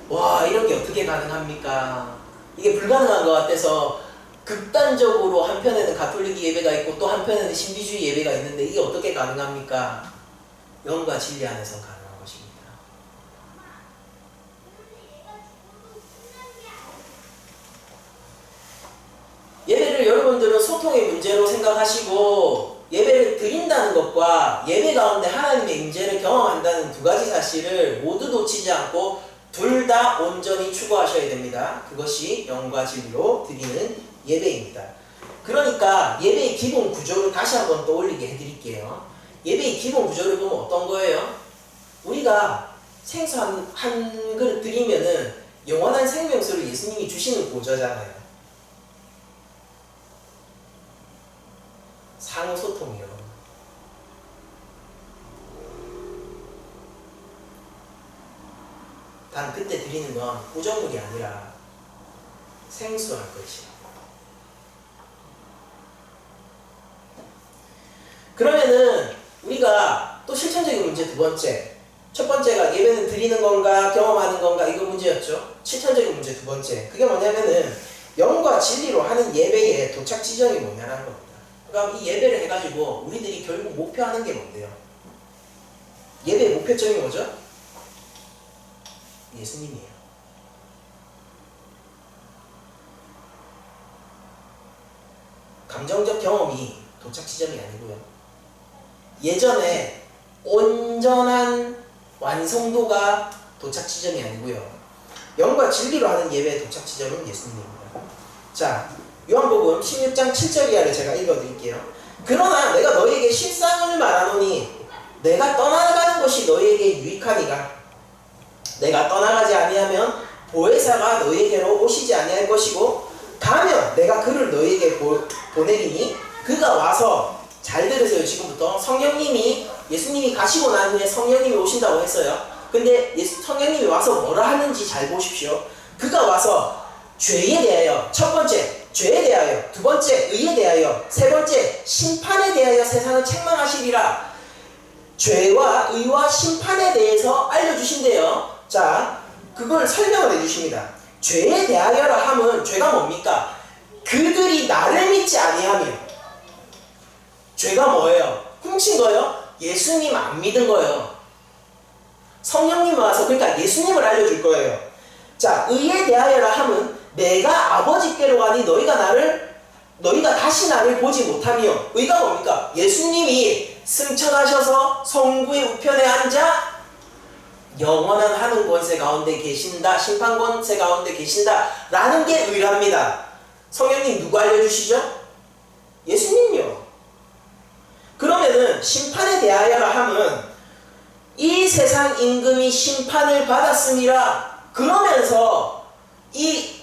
와, 이런 게 어떻게 가능합니까? 이게 불가능한 것 같아서 극단적으로 한편에는 가톨릭 예배가 있고 또 한편에는 신비주의 예배가 있는데 이게 어떻게 가능합니까? 영과 진리 안에서 가능한 것입니다. 예배를 여러분들은 소통의 문제로 생각하시고 예배를 드린다는 것과 예배 가운데 하나님의 임재를 경험한다는 두 가지 사실을 모두 놓치지 않고 둘 다 온전히 추구하셔야 됩니다. 그것이 영과 진리로 드리는 예배입니다. 그러니까 예배의 기본 구조를 다시 한번 떠올리게 해드릴게요. 예배의 기본 구조를 보면 어떤 거예요? 우리가 생수 한 그릇 드리면은 영원한 생명수를 예수님이 주시는 보좌잖아요. 상호소통이요. 단 그때 드리는 건 우정물이 아니라 생수할 것이야. 그러면은 우리가 또 실천적인 문제 두 번째, 첫 번째가 예배는 드리는 건가 경험하는 건가 이거 문제였죠. 실천적인 문제 두 번째, 그게 뭐냐면은 영과 진리로 하는 예배의 도착 지점이 뭐냐라는 겁니다. 그러니까 이 예배를 해가지고 우리들이 결국 목표하는 게 뭔데요? 예배의 목표점이 뭐죠? 예수님이에요. 감정적 경험이 도착 지점이 아니고요. 예전에 온전한 완성도가 도착 지점이 아니고요. 영과 진리로 하는 예배의 도착 지점은 예수님입니다. 자, 요한복음 16장 7절 이하를 제가 읽어드릴게요. 그러나 내가 너희에게 실상을 말하노니 내가 떠나가는 것이 너희에게 유익하니가 내가 떠나가지 아니하면 보혜사가 너희에게로 오시지 아니할 것이고 가면 내가 그를 너희에게 보내리니 그가 와서 잘 들으세요. 지금부터 성령님이 예수님이 가시고 난 후에 성령님이 오신다고 했어요. 근데 성령님이 와서 뭐라 하는지 잘 보십시오. 그가 와서 죄에 대하여 첫 번째 죄에 대하여 두 번째 의에 대하여 세 번째 심판에 대하여 세상을 책망하시리라. 죄와 의와 심판에 대해서 알려주신대요. 자, 그걸 설명을 해주십니다. 죄에 대하여라 함은 죄가 뭡니까? 그들이 나를 믿지 아니하며. 죄가 뭐예요? 훔친 거예요? 예수님 안 믿은 거예요. 성령님 와서 그러니까 예수님을 알려줄 거예요. 자, 의에 대하여라 함은 내가 아버지께로 가니 너희가 다시 나를 보지 못하며. 의가 뭡니까? 예수님이 승천하셔서 성부의 우편에 앉아 영원한 하늘 권세 가운데 계신다, 심판 권세 가운데 계신다 라는 게 의랍니다. 성령님 누구 알려주시죠? 예수님요. 그러면은 심판에 대하여라 함은 이 세상 임금이 심판을 받았습니다. 그러면서 이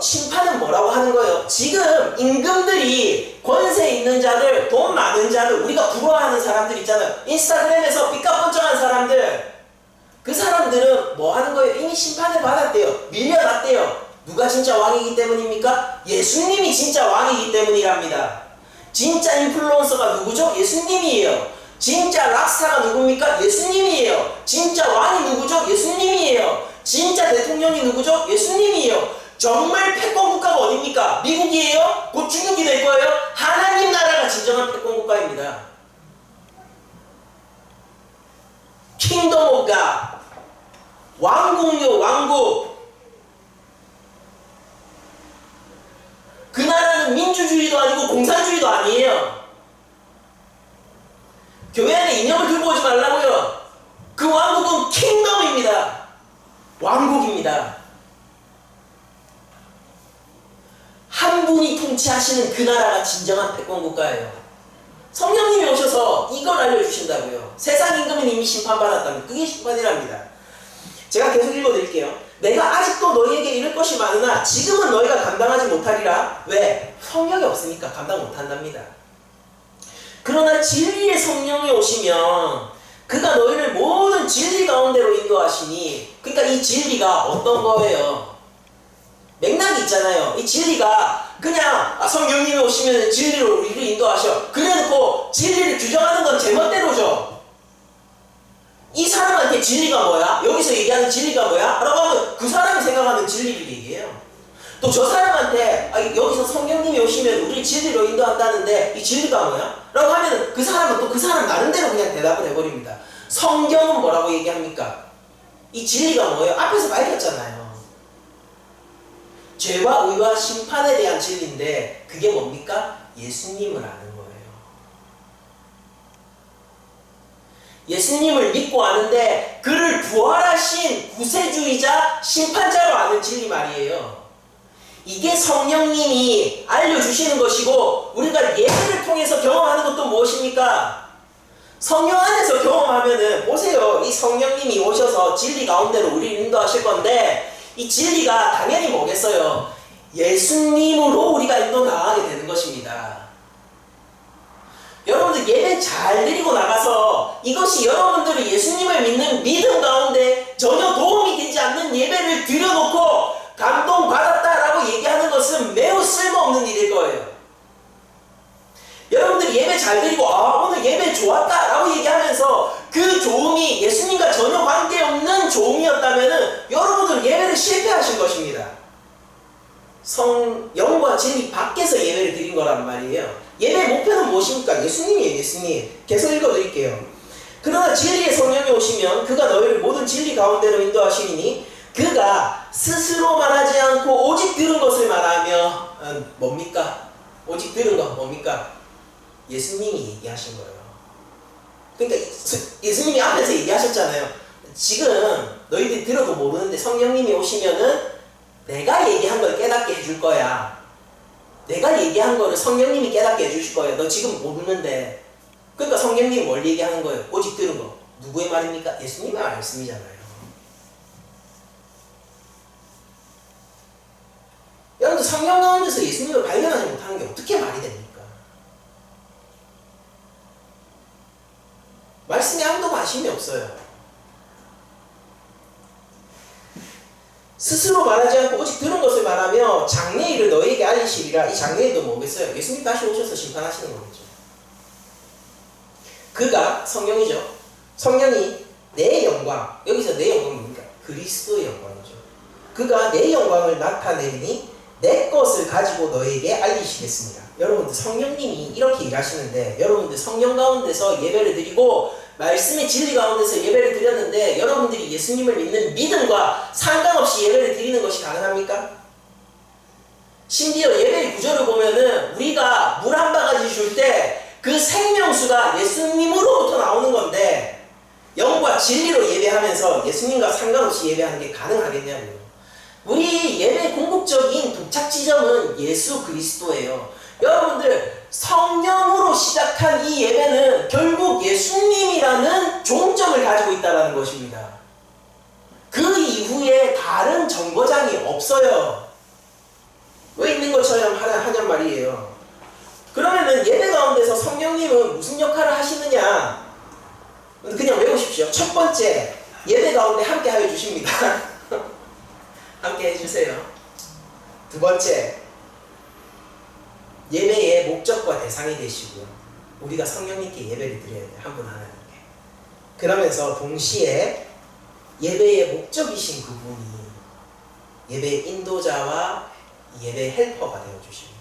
심판은 뭐라고 하는 거예요? 지금 임금들이 권세 있는 자들, 돈 많은 자들, 우리가 부러워하는 사람들 있잖아요. 인스타그램에서 삐까뻔쩍한 사람들, 그 사람들은 뭐 하는 거예요? 이미 심판을 받았대요. 밀려났대요. 누가 진짜 왕이기 때문입니까? 예수님이 진짜 왕이기 때문이랍니다. 진짜 인플루언서가 누구죠? 예수님이에요. 진짜 락스타가 누굽니까? 예수님이에요. 진짜 왕이 누구죠? 예수님이에요. 진짜 대통령이 누구죠? 예수님이에요. 정말 패권국가가 어딥니까? 미국이에요? 곧 중국이 될 거예요? 하나님 나라가 진정한 패권국가입니다. 킹덤 오브 갓. 왕국요, 왕국. 그 나라는 민주주의도 아니고 공산주의도 아니에요. 교회 안에 인형을 들고 오지 말라고요. 그 왕국은 킹덤입니다. 왕국입니다. 한 분이 통치하시는 그 나라가 진정한 패권국가예요. 성령님이 오셔서 이걸 알려주신다고요. 세상 임금은 이미 심판받았다면 그게 심판이랍니다. 제가 계속 읽어드릴게요. 내가 아직도 너희에게 이를 것이 많으나 지금은 너희가 감당하지 못하리라. 왜? 성령이 없으니까 감당 못한답니다. 그러나 진리의 성령이 오시면 그가 너희를 모든 진리 가운데로 인도하시니, 그러니까 이 진리가 어떤 거예요? 맥락이 있잖아요. 이 진리가 그냥 성령님이 오시면 진리로 우리를 인도하셔, 그래놓고 진리를 규정하는 건 제멋대로죠. 이 사람한테 진리가 뭐야? 여기서 얘기하는 진리가 뭐야? 라고 하면 그 사람이 생각하는 진리를 얘기해요. 또 저 사람한테 여기서 성령님이 오시면 우리를 진리로 인도한다는데 이 진리가 뭐야? 라고 하면 그 사람은 또 그 사람 나름대로 그냥 대답을 해버립니다. 성경은 뭐라고 얘기합니까? 이 진리가 뭐예요? 앞에서 밝혔잖아요. 죄와 의와 심판에 대한 진리인데 그게 뭡니까? 예수님을 아는 거예요. 예수님을 믿고 아는데 그를 부활하신 구세주이자 심판자로 아는 진리 말이에요. 이게 성령님이 알려주시는 것이고, 우리가 예배를 통해서 경험하는 것도 무엇입니까? 성령 안에서 경험하면은, 보세요. 이 성령님이 오셔서 진리 가운데로 우리를 인도하실 건데, 이 진리가 당연히 뭐겠어요? 예수님으로 우리가 인도 나가게 되는 것입니다. 여러분들 예배 잘 드리고 나가서 이것이 여러분들이 예수님을 믿는 믿음 가운데 전혀 도움이 되지 않는 예배를 드려놓고 감동받았다라고 얘기하는 것은 매우 쓸모없는 일일 거예요. 여러분들이 예배 잘 드리고 오늘 예배 좋았다라고 얘기하면서 그 좋음이 예수님과 전혀 관계없는 좋음이었다면 여러분들 예배를 실패하신 것입니다. 영과 진리 밖에서 예배를 드린 거란 말이에요. 예배의 목표는 무엇입니까? 예수님이에요. 예수님. 계속 읽어드릴게요. 그러나 진리의 성령이 오시면 그가 너희를 모든 진리 가운데로 인도하시니 그가 스스로 말하지 않고 오직 들은 것을 말하며, 뭡니까? 오직 들은 것 뭡니까? 예수님이 얘기하신 거예요. 그러니까 예수님이 앞에서 얘기하셨잖아요. 지금 너희들이 들어도 모르는데 성령님이 오시면은 내가 얘기한 걸 깨닫게 해줄 거야. 내가 얘기한 거를 성령님이 깨닫게 해주실 거예요. 너 지금 모르는데. 그러니까 성령님이 뭘 얘기하는 거예요? 오직 들은 거. 누구의 말입니까? 예수님의 말씀이잖아요. 여러분들 성령 가운데서 예수님을 발견하지 못하는 게 어떻게 말이 됩니까? 말씀에 아무도 관심이 없어요. 스스로 말하지 않고 오직 들은 것을 말하며 장래일을 너희에게 알리시리라. 이 장래일도 뭐겠어요? 예수님 다시 오셔서 심판하시는 거겠죠. 그가 성령이죠. 성령이 내 영광, 여기서 내 영광이 뭡니까? 그리스도의 영광이죠. 그가 내 영광을 나타내리니 내 것을 가지고 너에게 알리시겠습니다. 여러분들 성령님이 이렇게 일하시는데, 여러분들 성령 가운데서 예배를 드리고 말씀의 진리 가운데서 예배를 드렸는데 여러분들이 예수님을 믿는 믿음과 상관없이 예배를 드리는 것이 가능합니까? 심지어 예배의 구조를 보면은 우리가 물 한 바가지 줄 때 그 생명수가 예수님으로부터 나오는 건데, 영과 진리로 예배하면서 예수님과 상관없이 예배하는 게 가능하겠냐고요. 우리 예배의 궁극적인 도착 지점은 예수 그리스도예요. 여러분들 성령으로 시작한 이 예배는 결국 예수님이라는 종점을 가지고 있다는 것입니다. 그 이후에 다른 정거장이 없어요. 왜 있는 것처럼 하냔 말이에요. 그러면은 예배 가운데서 성령님은 무슨 역할을 하시느냐? 그냥 외우십시오. 첫 번째, 예배 가운데 함께 하여 주십니다. 함께 해주세요. 두 번째, 예배의 목적과 대상이 되시고요. 우리가 성령님께 예배를 드려야 돼요. 한 분 하나님께. 그러면서 동시에 예배의 목적이신 그분이 예배의 인도자와 예배의 헬퍼가 되어주십니다.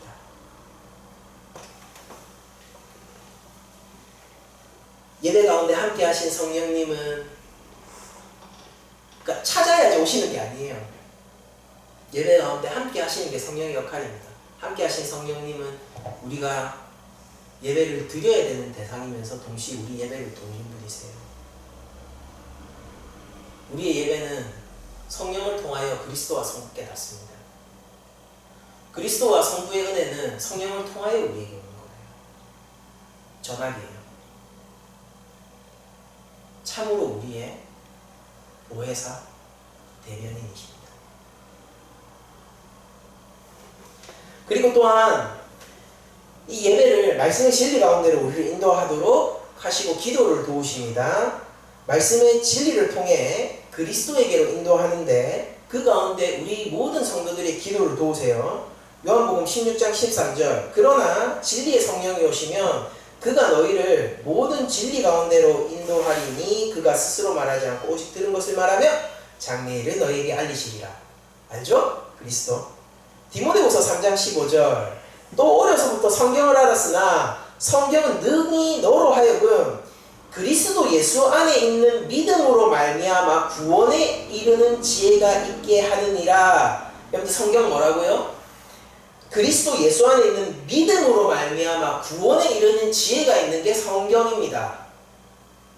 예배 가운데 함께 하신 성령님은, 그러니까 찾아야지 오시는 게 아니에요. 예배 가운데 함께 하시는 게 성령의 역할입니다. 함께 하신 성령님은 우리가 예배를 드려야 되는 대상이면서 동시에 우리 예배를 돕는 분이세요. 우리의 예배는 성령을 통하여 그리스도와 성부께 닿습니다. 그리스도와 성부의 은혜는 성령을 통하여 우리에게 오는 거예요. 전학이에요. 참으로 우리의 보혜사, 대변인이십니다. 그리고 또한 이 예배를 말씀의 진리 가운데로 우리를 인도하도록 하시고 기도를 도우십니다. 말씀의 진리를 통해 그리스도에게로 인도하는데 그 가운데 우리 모든 성도들의 기도를 도우세요. 요한복음 16장 13절 그러나 진리의 성령이 오시면 그가 너희를 모든 진리 가운데로 인도하리니 그가 스스로 말하지 않고 오직 들은 것을 말하며 장래일을 너희에게 알리시리라. 알죠? 그리스도. 디모데후서 3장 15절 또 어려서부터 성경을 알았으나 성경은 능히 너로 하여금 그리스도 예수 안에 있는 믿음으로 말미암아 구원에 이르는 지혜가 있게 하느니라. 여러분들 성경 뭐라고요? 그리스도 예수 안에 있는 믿음으로 말미암아 구원에 이르는 지혜가 있는 게 성경입니다.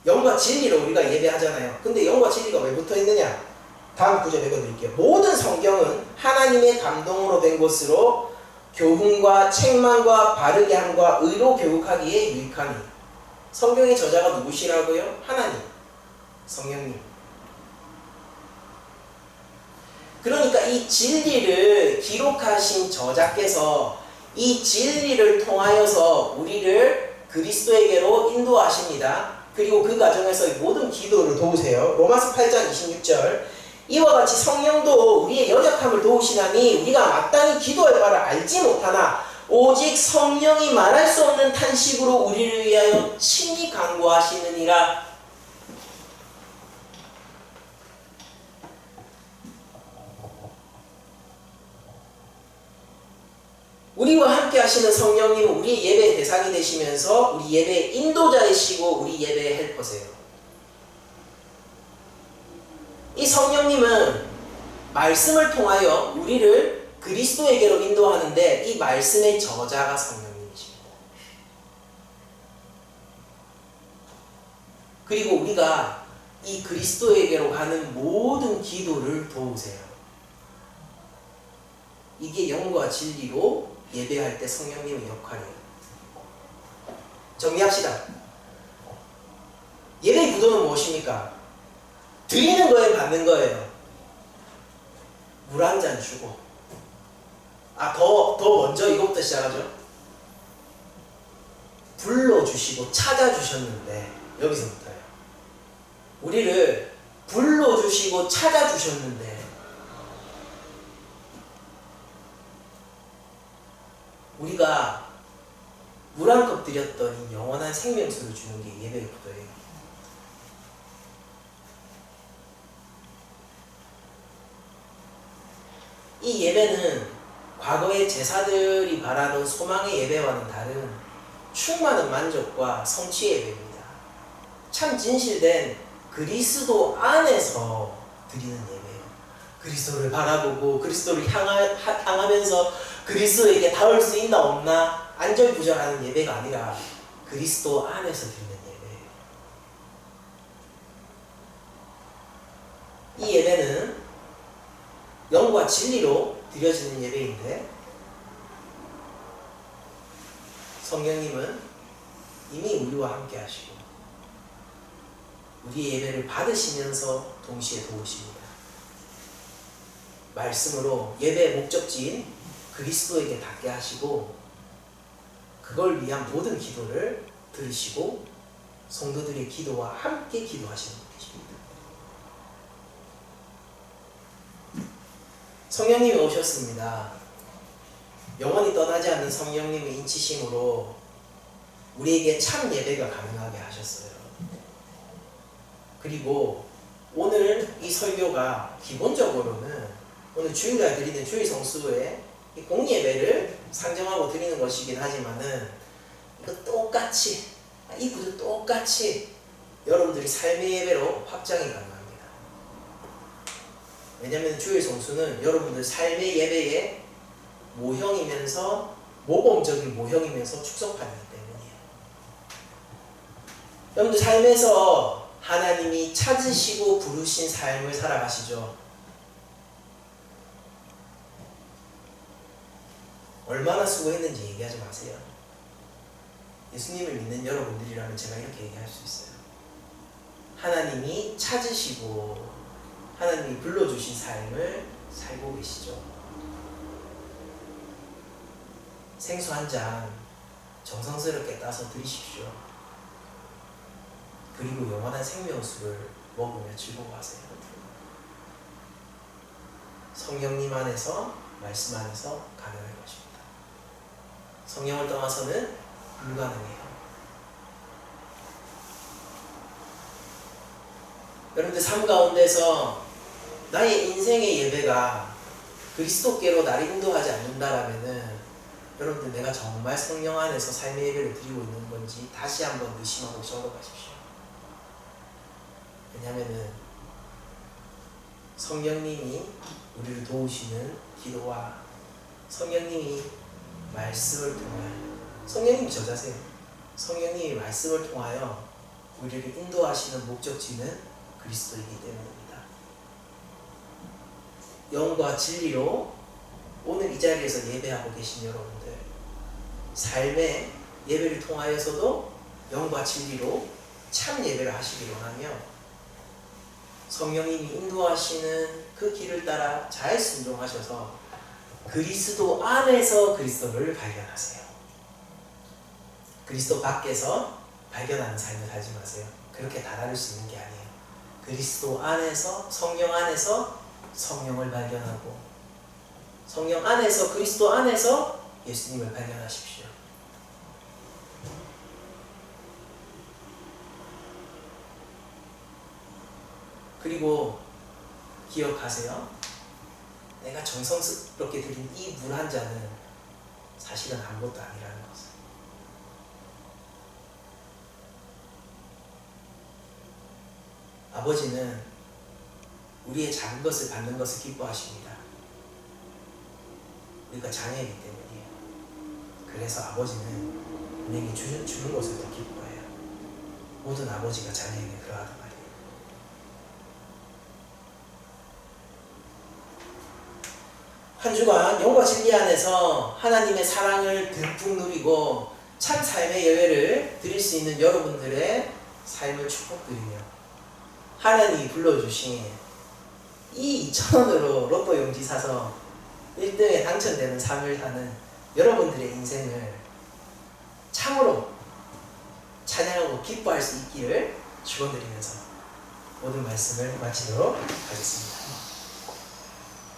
영과 진리로 우리가 예배하잖아요. 근데 영과 진리가 왜 붙어 있느냐? 다음 구절 읽어드릴게요. 모든 성경은 하나님의 감동으로 된 것으로 교훈과 책망과 바르게 함과 의로 교육하기에 유익하니. 성경의 저자가 누구시라고요? 하나님, 성령님. 그러니까 이 진리를 기록하신 저자께서 이 진리를 통하여서 우리를 그리스도에게로 인도하십니다. 그리고 그 과정에서 모든 기도를 도우세요. 로마서 8장 26절 이와 같이 성령도 우리의 연약함을 도우시나니 우리가 마땅히 기도할 바를 알지 못하나 오직 성령이 말할 수 없는 탄식으로 우리를 위하여 친히 간구하시느니라. 우리와 함께 하시는 성령님은 우리의 예배의 대상이 되시면서 우리 예배의 인도자이시고 우리 예배의 헬퍼세요. 이 성령님은 말씀을 통하여 우리를 그리스도에게로 인도하는데 이 말씀의 저자가 성령님이십니다. 그리고 우리가 이 그리스도에게로 가는 모든 기도를 도우세요. 이게 영과 진리로 예배할 때 성령님의 역할이에요. 정리합시다. 예배의 구도는 무엇입니까? 드리는 거예요, 받는 거예요? 물 한 잔 주고. 더 먼저 이것부터 시작하죠. 불러주시고 찾아주셨는데, 여기서부터요. 우리를 불러주시고 찾아주셨는데, 우리가 물 한 컵 드렸더니 영원한 생명수를 주는 게 예배의 구도예요. 이 예배는 과거의 제사들이 바라던 소망의 예배와는 다른 충만한 만족과 성취의 예배입니다. 참 진실된 그리스도 안에서 드리는 예배예요. 그리스도를 바라보고 그리스도를 향하면서 그리스도에게 닿을 수 있나 없나 안절부절하는 예배가 아니라 그리스도 안에서 드리는 예배예요. 이 예배는 영과 진리로 드려지는 예배인데 성령님은 이미 우리와 함께 하시고 우리의 예배를 받으시면서 동시에 도우십니다. 말씀으로 예배의 목적지인 그리스도에게 닿게 하시고 그걸 위한 모든 기도를 들으시고 성도들의 기도와 함께 기도하시는 분이십니다. 성령님이 오셨습니다. 영원히 떠나지 않는 성령님의 인치심으로 우리에게 참 예배가 가능하게 하셨어요. 그리고 오늘 이 설교가 기본적으로는 오늘 주일날 드리는 주일 성수의 이 공예배를 상정하고 드리는 것이긴 하지만은 이거 똑같이 이 구도 똑같이 여러분들이 삶의 예배로 확장이 가능합니다. 왜냐하면 주일 성수는 여러분들 삶의 예배의 모형이면서 모범적인 모형이면서 축소판이기 때문이에요. 여러분들 삶에서 하나님이 찾으시고 부르신 삶을 살아가시죠. 얼마나 수고했는지 얘기하지 마세요. 예수님을 믿는 여러분들이라면 제가 이렇게 얘기할 수 있어요. 하나님이 찾으시고 하나님이 불러주신 삶을 살고 계시죠. 생수 한 잔 정성스럽게 따서 드리십시오. 그리고 영원한 생명수를 먹으며 즐거워하세요. 성령님 안에서, 말씀 안에서 가능한 것입니다. 성령을 떠나서는 불가능해요. 여러분들 삶 가운데서 나의 인생의 예배가 그리스도께로 나를 인도하지 않는다라면은 여러분들 내가 정말 성령 안에서 삶의 예배를 드리고 있는 건지 다시 한번 의심하고 점검하십시오. 왜냐하면은 성령님이 우리를 도우시는 기도와 성령님이 말씀을 통하여, 성령님이 저자세요. 성령님이 말씀을 통하여 우리를 인도하시는 목적지는 그리스도이기 때문입니다. 영과 진리로 오늘 이 자리에서 예배하고 계신 여러분들, 삶의 예배를 통하여서도 영과 진리로 참 예배를 하시기 원하며 성령님이 인도하시는 그 길을 따라 잘 순종하셔서 그리스도 안에서 그리스도를 발견하세요. 그리스도 밖에서 발견하는 삶을 살지 마세요. 그렇게 다다를 수 있는 게 아니에요. 그리스도 안에서, 성령 안에서 성령을 발견하고 성령 안에서, 그리스도 안에서 예수님을 발견하십시오. 그리고 기억하세요. 내가 정성스럽게 드린 이 물 한 잔은 사실은 아무것도 아니라는 것을. 아버지는 우리의 작은 것을 받는 것을 기뻐하십니다. 우리가 자녀이기 때문이에요. 그래서 아버지는 우리에게 주는 것을 더 기뻐해요. 모든 아버지가 자녀에게 그러하단 말이에요. 한 주간 영과 진리 안에서 하나님의 사랑을 듬뿍 누리고 참 삶의 예배를 드릴 수 있는 여러분들의 삶을 축복드리며 하나님이 불러주신 이 2,000원으로 로또 용지 사서 1등에 당첨되는 삶을 사는 여러분들의 인생을 참으로 찬양하고 기뻐할 수 있기를 축원드리면서 모든 말씀을 마치도록 하겠습니다.